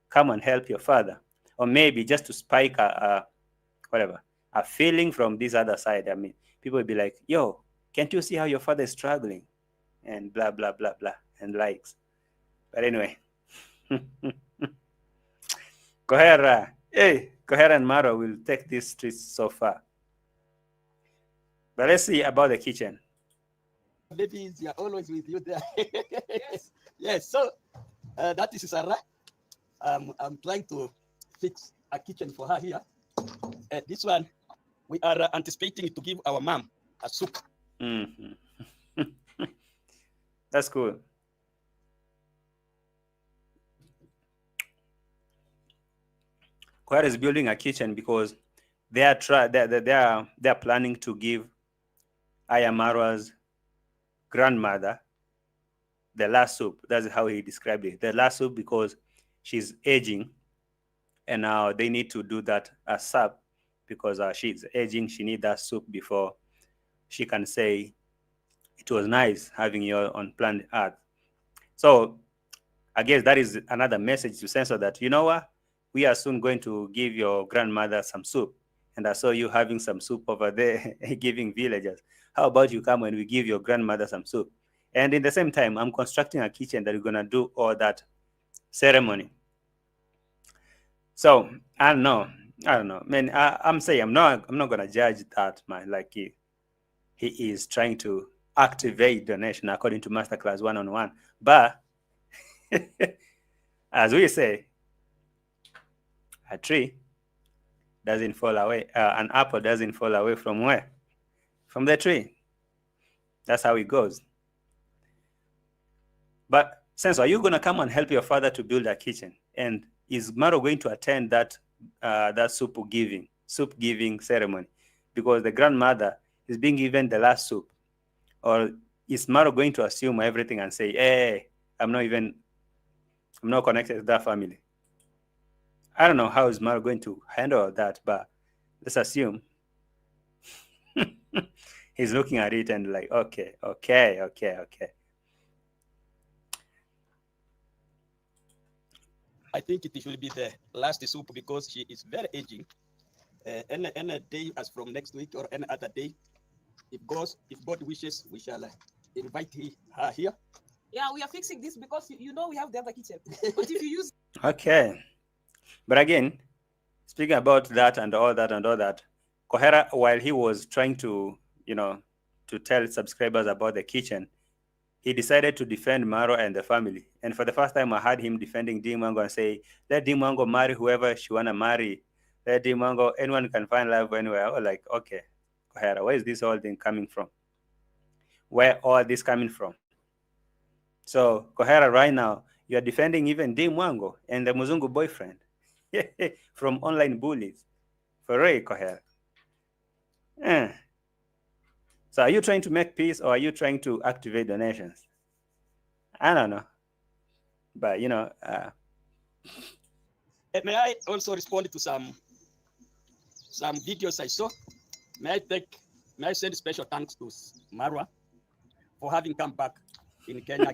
come and help your father. Or maybe just to spike a feeling from this other side. I mean, people will be like, yo, can't you see how your father is struggling? And blah, blah, blah, blah, and likes. But anyway. Kohera and Maro will take these streets so far. But let's see about the kitchen. Babies, they are always with you there. Yes. So that is Sarah. I'm trying to fix a kitchen for her here. This one, we are anticipating to give our mom a soup. Mm-hmm. That's cool. Kohera is building a kitchen because they are planning to give MARWA's grandmother the last soup. That's how he described it. The last soup because she's aging, and now they need to do that as sub because she's aging. She needs that soup before she can say it was nice having you on planet Earth. So I guess that is another message to censor that, you know what? We are soon going to give your grandmother some soup. And I saw you having some soup over there, giving villagers. How about you come and we give your grandmother some soup? And in the same time, I'm constructing a kitchen that is going to do all that ceremony. So I don't know. Man, I'm saying I'm not going to judge that, man. Like he is trying to activate donation according to Masterclass 1-on-1. But as we say, a tree doesn't fall away. An apple doesn't fall away from where? From the tree. That's how it goes. But Senso, are you going to come and help your father to build a kitchen? And is Maro going to attend that soup giving ceremony? Because the grandmother is being given the last soup. Or is Maro going to assume everything and say, hey, I'm not connected to that family? I don't know how is Maro going to handle that, but let's assume he's looking at it and like, okay. I think it should be the last soup because she is very aging. Any day as from next week or any other day, if God wishes, we shall invite her here. Yeah, we are fixing this because we have the other kitchen. But if you use Okay. But again, speaking about that and all that, Kohera, while he was trying to, to tell subscribers about the kitchen, he decided to defend Maro and the family. And for the first time, I heard him defending Dimango and say, let Dimango marry whoever she want to marry. Let Dimango, anyone can find love anywhere. I was like, okay, Kohera, where is this whole thing coming from? Where all this coming from? So, Kohera, right now, you are defending even Dimango and the Muzungu boyfriend from online bullies. For real, Kohera. So are you trying to make peace or are you trying to activate donations? I don't know. But, may I also respond to some videos I saw? May I send special thanks to Marwa for having come back in Kenya?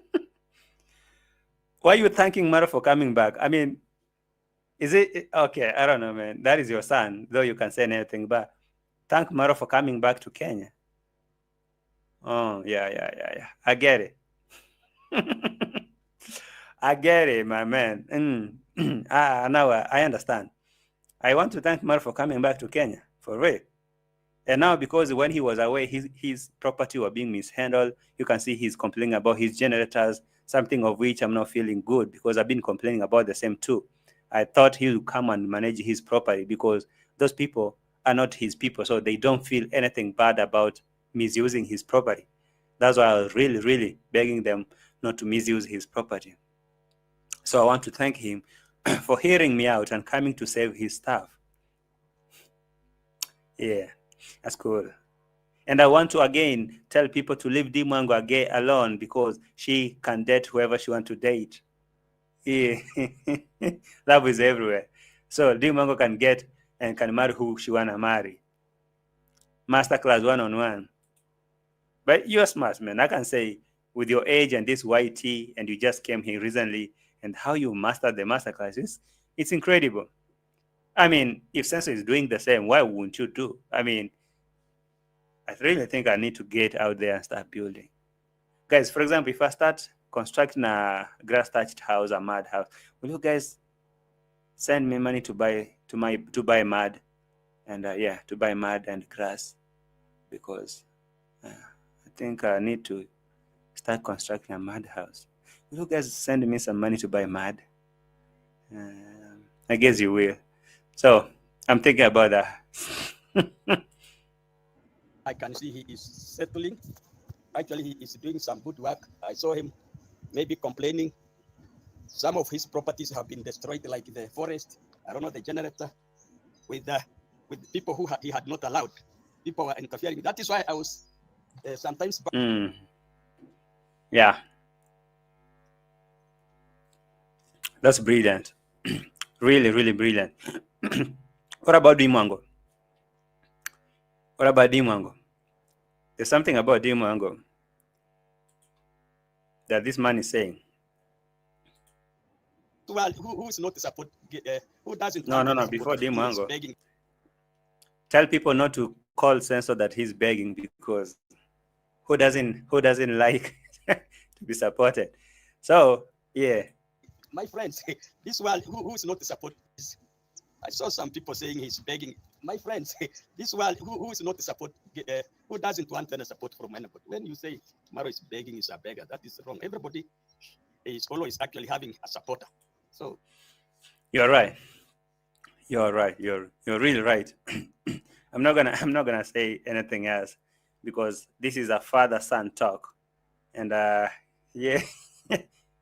Why are you thanking Maro for coming back? I mean, is it okay? I don't know, man. That is your son, though you can say anything, but thank Maro for coming back to Kenya. Oh, yeah. I get it. I get it, my man. Now I understand. I want to thank Maro for coming back to Kenya, for real. And now, because when he was away, his property were being mishandled. You can see he's complaining about his generators, something of which I'm not feeling good because I've been complaining about the same too. I thought he would come and manage his property because those people are not his people, so they don't feel anything bad about misusing his property. That's why I was really, really begging them not to misuse his property. So I want to thank him for hearing me out and coming to save his stuff. Yeah, that's cool. And I want to again tell people to leave Dimwango again alone because she can date whoever she wants to date. Yeah. Love is everywhere. So Dimwango can get and can marry who she wanna marry. Masterclass one-on-one. But you're smart, man. I can say with your age and this YT, and you just came here recently, and how you mastered the masterclass, it's incredible. I mean, if Sensor is doing the same, why wouldn't you do? I mean, I really think I need to get out there and start building. Guys, for example, if I start constructing a grass-thatched house, a mud house, will you guys send me money to buy mud and to buy mud and grass? Because I think I need to start constructing a mud house. Will you guys send me some money to buy mud? I guess you will. So I'm thinking about that. I can see he is settling. Actually, he is doing some good work. I saw him maybe complaining. Some of his properties have been destroyed, like the forest. I don't know, the generator with people who he had not allowed. People were interfering. That is why I was sometimes. Yeah, that's brilliant. Really, really brilliant. What about Dimwango? What about Dimwango? There's something about Dimwango that this man is saying. Well, who is not support? Who doesn't? No. Before Dimwango, tell people not to call Sensor that he's begging because who doesn't like to be supported? So yeah. My friends, this world, who is not support? I saw some people saying he's begging. My friends, this world, who is not support? Who doesn't want any support from anybody? When you say Maro is begging, is a beggar, that is wrong. Everybody is always actually having a supporter. So you're right. You're right. You're really right. I'm not gonna say anything else because this is a father-son talk, and yeah,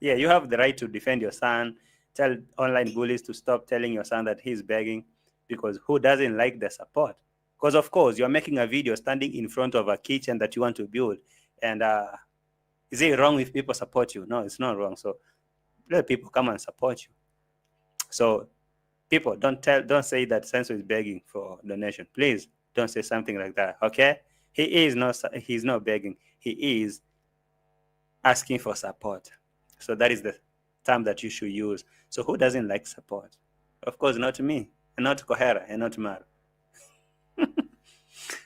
yeah, you have the right to defend your son. Tell online bullies to stop telling your son that he's begging because who doesn't like the support? Because of course you're making a video standing in front of a kitchen that you want to build, and is it wrong if people support you? No, it's not wrong. So let people come and support you. So people don't say that Sensor is begging for donation. Please don't say something like that. Okay? He's not begging. He is asking for support. So that is the term that you should use. So who doesn't like support? Of course, not me, and not Kohera, and not Mar.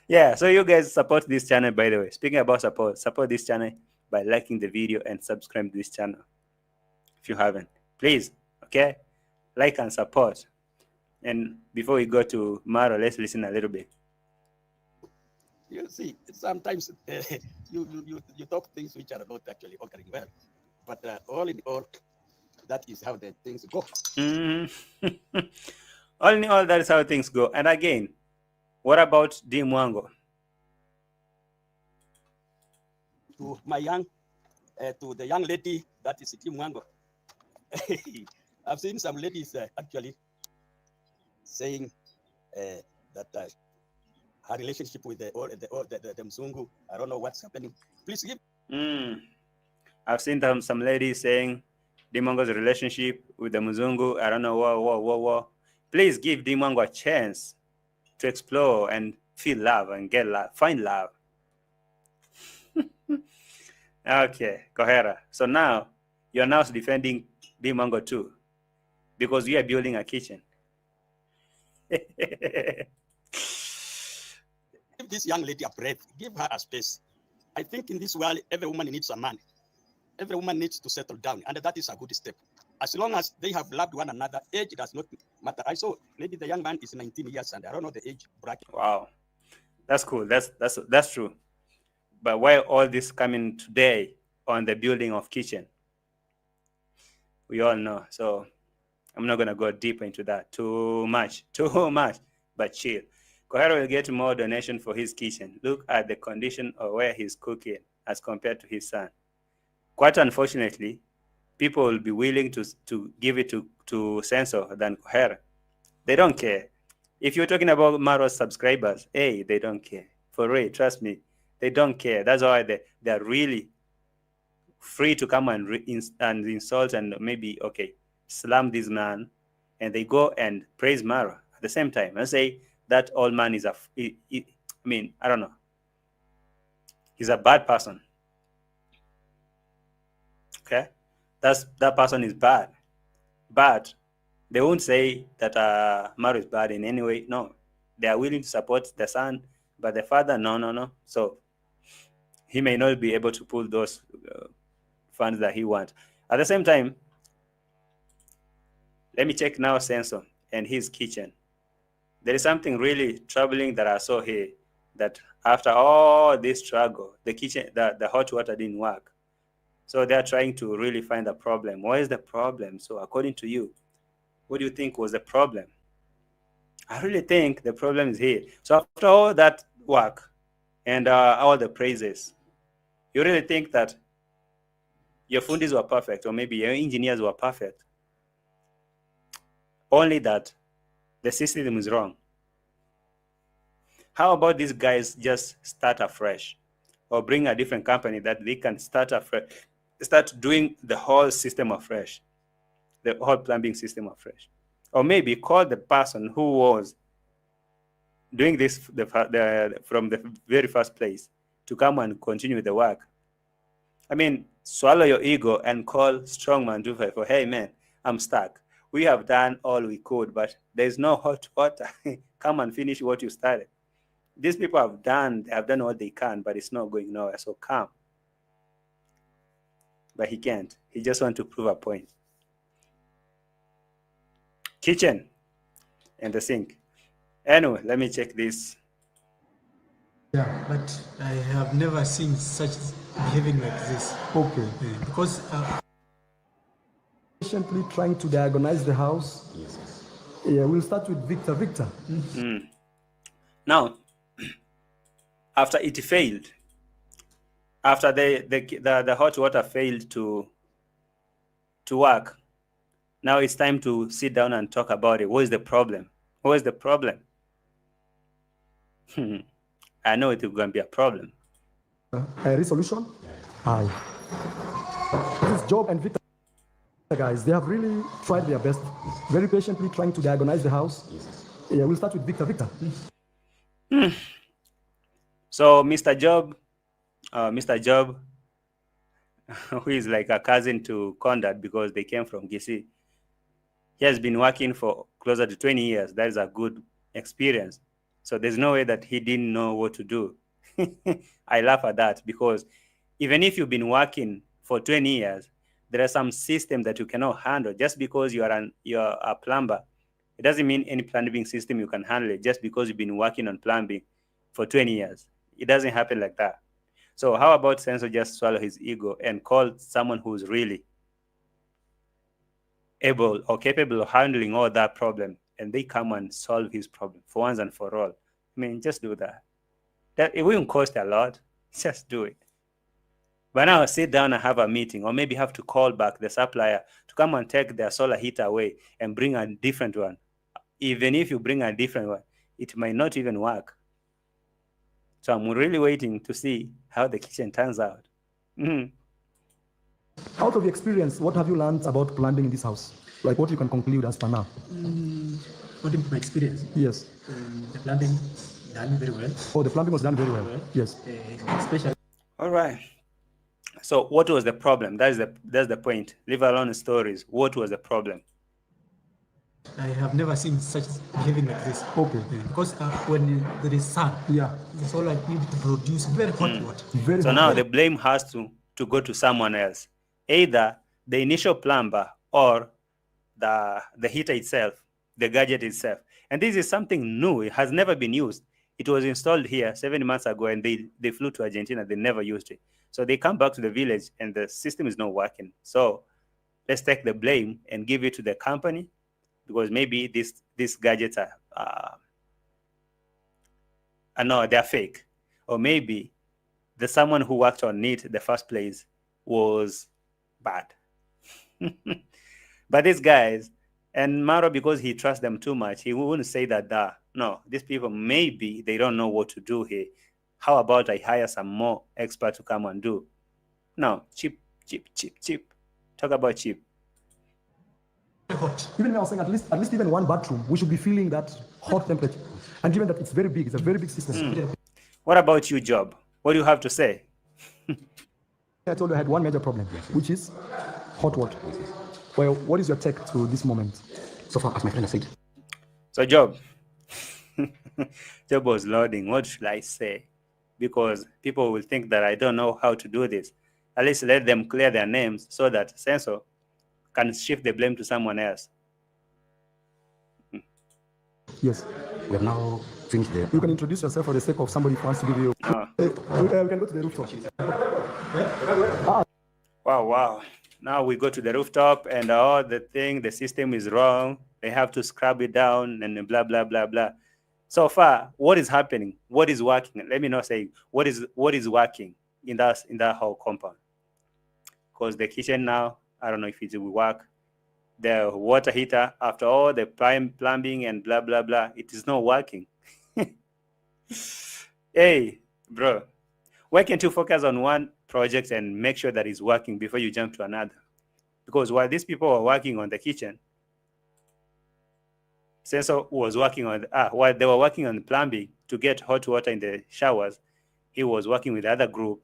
Yeah, so you guys support this channel, by the way. Speaking about support this channel by liking the video and subscribe to this channel. If you haven't, please, okay? Like and support. And before we go to Maro, let's listen a little bit. You see, sometimes you talk things which are not actually occurring well. But all in all, that is how the things go. All in all, that is how things go. And again, what about Dimwango? To to the young lady that is Dimwango. I've seen some ladies actually saying that her relationship with the Mzungu, I don't know what's happening. Please give. I've seen some ladies saying Dimwango's relationship with the Mzungu, I don't know what. Please give Dimwango a chance to explore and feel love and get love, find love. Okay, Kohera. So now you're now defending Dimwango too, because you are building a kitchen. Give this young lady a breath. Give her a space. I think in this world, every woman needs a man. Every woman needs to settle down, and that is a good step. As long as they have loved one another, age does not matter. I saw maybe the young man is 19 years, and I don't know the age bracket. Wow, that's cool. That's true. But why all this coming today on the building of kitchen? We all know. So I'm not going to go deeper into that. Too much. But chill. Kohara will get more donation for his kitchen. Look at the condition of where he's cooking as compared to his son. Quite unfortunately, people will be willing to give it to Sensor than Kohara. They don't care. If you're talking about MARWA's subscribers, hey, they don't care. For real, trust me, they don't care. That's why they're really free to come and insult and maybe, okay, slam this man, and they go and praise MARWA at the same time and say that old man is I don't know. He's a bad person. Okay? That person is bad. But they won't say that MARWA is bad in any way. No. They are willing to support the son, but the father, no. So he may not be able to pull those funds that he wants. At the same time, let me check now Sensor and his kitchen. There is something really troubling that I saw here, that after all this struggle, the kitchen, the hot water didn't work. So they're trying to really find the problem. What is the problem? So according to you, what do you think was the problem? I really think the problem is here. So after all that work and all the praises, you really think that your fundis were perfect, or maybe your engineers were perfect, only that the system is wrong? How about these guys just start afresh, or bring a different company that they can start afresh, start doing the whole system afresh, the whole plumbing system afresh? Or maybe call the person who was doing this from the very first place to come and continue the work. I mean, swallow your ego and call Strongman 254. Hey man, I'm stuck. We have done all we could, but there's no hot water. Come and finish what you started. These people have done what they can, but it's not going nowhere. So come. But he can't. He just wants to prove a point. Kitchen and the sink. Anyway, let me check this. Yeah, but I have never seen such behaving like this. Okay. Because Patiently trying to diagnose the house. Yes. Yeah, we'll start with Victor. Victor. Now, after it failed, after the hot water failed to work, now it's time to sit down and talk about it. What is the problem? What is the problem? I know it is going to be a problem. A resolution? Aye. This is Job and Victor, guys. They have really tried their best, very patiently trying to diagnose the house. Yeah, we'll start with Victor. Victor. So Mr. Job, who is like a cousin to Conrad because they came from GC, he has been working for closer to 20 years. That is a good experience. So there's no way that he didn't know what to do. I laugh at that, because even if you've been working for 20 years, there are some systems that you cannot handle. Just because you're a plumber, it doesn't mean any plumbing system you can handle it just because you've been working on plumbing for 20 years. It doesn't happen like that. So how about Sensor just swallow his ego and call someone who's really able or capable of handling all that problem, and they come and solve his problem for once and for all? I mean, just do that. It won't cost a lot. Just do it. But now sit down and have a meeting, or maybe have to call back the supplier to come and take their solar heater away and bring a different one. Even if you bring a different one, it might not even work. So I'm really waiting to see how the kitchen turns out. Out of your experience, what have you learned about plumbing in this house? Like what you can conclude as per now? according to my experience, Yes. the plumbing done very well. Oh, the plumbing was done very well. Yes. Especially. All right. So what was the problem? That's the point. Leave alone stories. What was the problem? I have never seen such behaving like this. Okay. Because when there is sun, Yeah. it's all I need to produce very hot water. Very So hot. now the blame has to go to someone else, either the initial plumber or the heater itself, the gadget itself. And this is something new. It has never been used. It was installed here 7 months ago, and they flew to Argentina. They never used it. So they come back to the village, and the system is not working. So let's take the blame and give it to the company because maybe these gadgets are no, they're fake, or maybe the someone who worked on it in the first place was bad. But these guys, and Maro, because he trusts them too much, he wouldn't say that. No, these people, maybe they don't know what to do here. How about I hire some more experts to come and do? No, cheap. Talk about cheap. Hot. Even I was saying at least even one bathroom, we should be feeling that hot temperature. And given that it's very big, it's a very big system. What about you, Job? What do you have to say? I told you I had one major problem, which is hot water. Well, what is your take to this moment? So far, as my friend has said. So, Job, Job was loading. What should I say? Because people will think that I don't know how to do this. At least let them clear their names so that Sensor can shift the blame to someone else. Yes. We have now finished there. You can introduce yourself for the sake of somebody who wants to give you. We can go to the rooftop. Wow. Now we go to the rooftop and the system is wrong. They have to scrub it down and blah, blah, blah, blah. So far, what is happening? What is working? Let me not say what is working in that whole compound. Because the kitchen now, I don't know if it will work. The water heater, after all the plumbing and blah, blah, blah, it is not working. Hey, bro, why can't you focus on one project and make sure that it's working before you jump to another? Because while these people were working on the kitchen, Sensor was working on while they were working on the plumbing to get hot water in the showers, he was working with the other group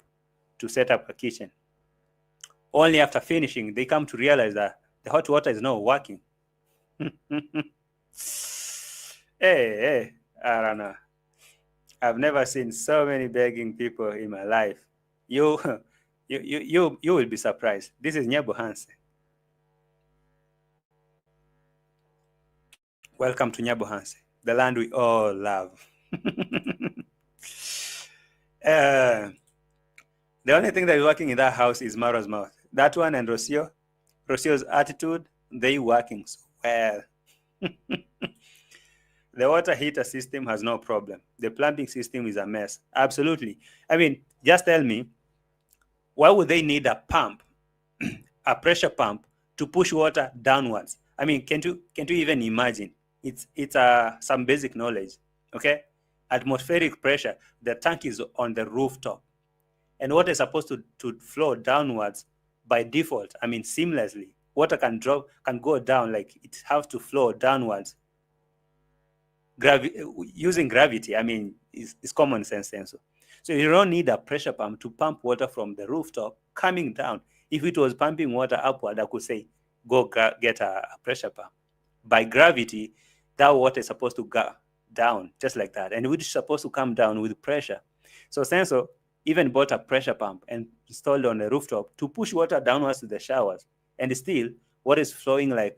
to set up a kitchen. Only after finishing, they come to realize that the hot water is not working. Hey, I don't know. I've never seen so many begging people in my life. You will be surprised. This is Nyabuhanse. Welcome to Nyabuhanse, the land we all love. The only thing that is working in that house is Mara's mouth. That one and Rocio's attitude, they working so well. The water heater system has no problem. The plumbing system is a mess. Absolutely. I mean, just tell me, why would they need a pump, a pressure pump, to push water downwards? I mean, can't you even imagine? It's some basic knowledge, okay? Atmospheric pressure, the tank is on the rooftop. And water is supposed to flow downwards by default. I mean, seamlessly. Water can go down, like it has to flow downwards. Using gravity, I mean, is common sense. So you don't need a pressure pump to pump water from the rooftop coming down. If it was pumping water upward, I could say, go get a pressure pump. By gravity, that water is supposed to go down, just like that. And it's supposed to come down with pressure. So Sensor even bought a pressure pump and installed on the rooftop to push water downwards to the showers. And still, what is flowing like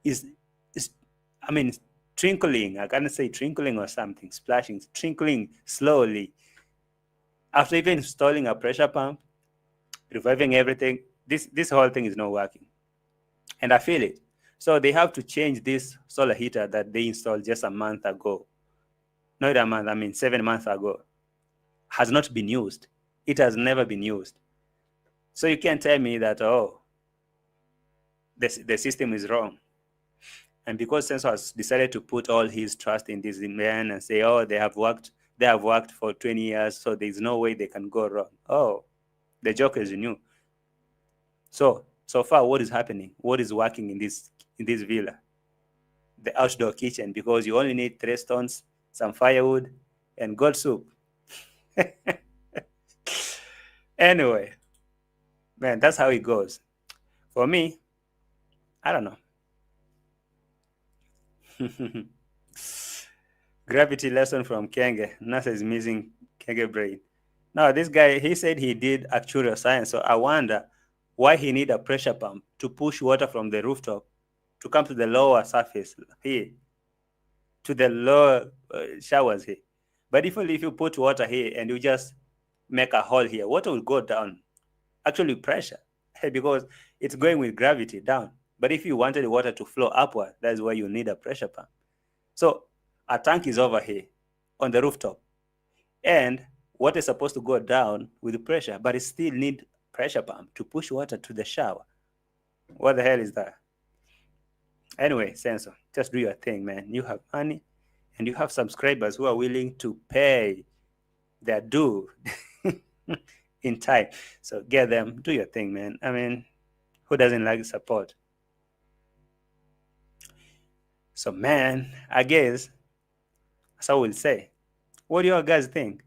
is trickling. I can't say trickling or something, splashing, trickling slowly. After even installing a pressure pump, reviving everything, this whole thing is not working. And I feel it. So they have to change this solar heater that they installed just a month ago. Not a month, 7 months ago. Has not been used. It has never been used. So you can't tell me that, the system is wrong. And because Sensor has decided to put all his trust in these men and say, they have worked for 20 years, so there's no way they can go wrong. The joke is new. So far, what is happening? What is working in this villa? The outdoor kitchen, because you only need 3 stones, some firewood, and goat soup. Anyway, man, that's how it goes. For me, I don't know. Gravity lesson from Kenge. NASA is missing Kenge brain. Now, this guy, he said he did actuarial science, so I wonder why he need a pressure pump to push water from the rooftop to come to the lower surface here, to the lower showers here. But if you put water here and you just make a hole here, water will go down, actually pressure, because it's going with gravity down. But if you wanted the water to flow upward, that's where you need a pressure pump. So a tank is over here on the rooftop, and water is supposed to go down with pressure, but it still need pressure pump to push water to the shower. What the hell is that? Anyway, Sensor, just do your thing, man. You have money, and you have subscribers who are willing to pay their due in time. So get them, do your thing, man. I mean, who doesn't like support? So, man, I guess that's all we'll say. What do you guys think?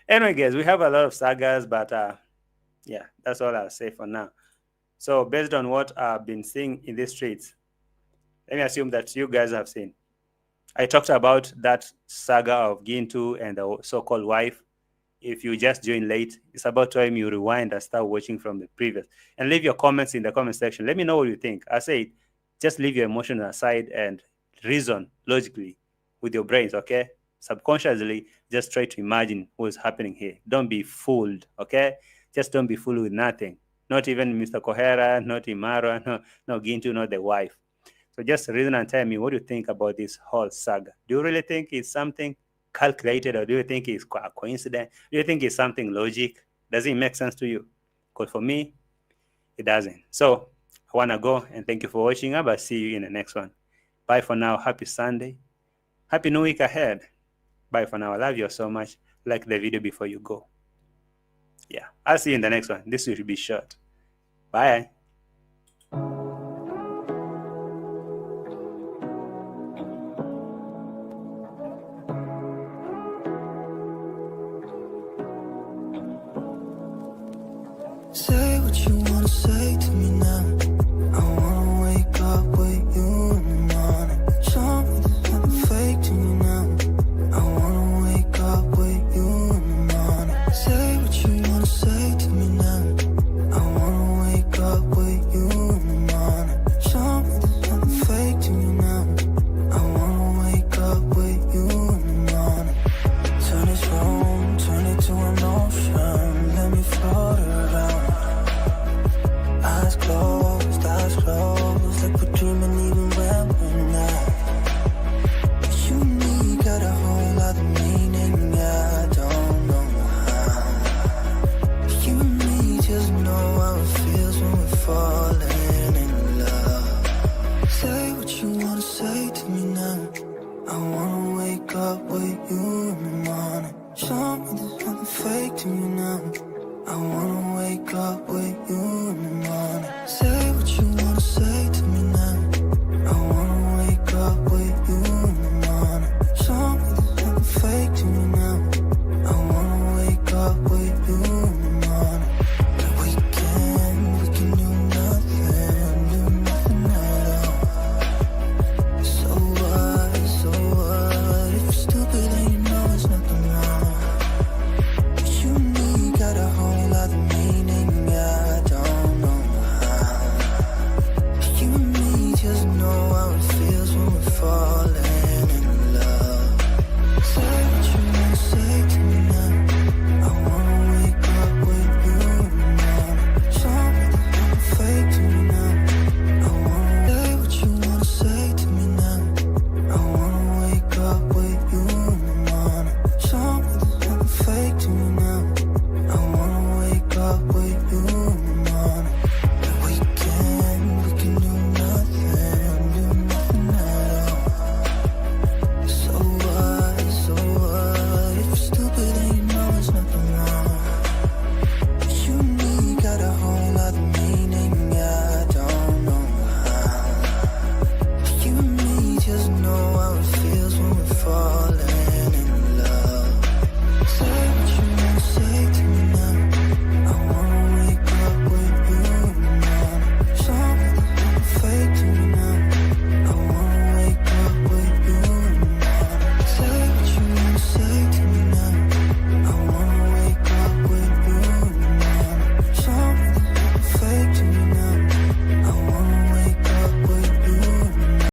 Anyway, guys, we have a lot of sagas, but yeah, that's all I'll say for now. So, based on what I've been seeing in the streets, let me assume that you guys have seen. I talked about that saga of Gintu and the so-called wife. If you just joined late, it's about time you rewind and start watching from the previous. And leave your comments in the comment section. Let me know what you think. I say, just leave your emotion aside and reason logically with your brains, okay? Subconsciously, just try to imagine what's happening here. Don't be fooled, okay? Just don't be fooled with nothing. Not even Mr. Kohera, not MARWA, no Gintu, not the wife. So just reason and tell me, what do you think about this whole saga? Do you really think it's something calculated, or do you think it's a coincidence? Do you think it's something logic? Does it make sense to you? Because for me, it doesn't. So I want to go and thank you for watching. I'll see you in the next one. Bye for now. Happy Sunday. Happy new week ahead. Bye for now. I love you so much. Like the video before you go. Yeah, I'll see you in the next one. This will be short. Bye. Say what you wanna say to me now.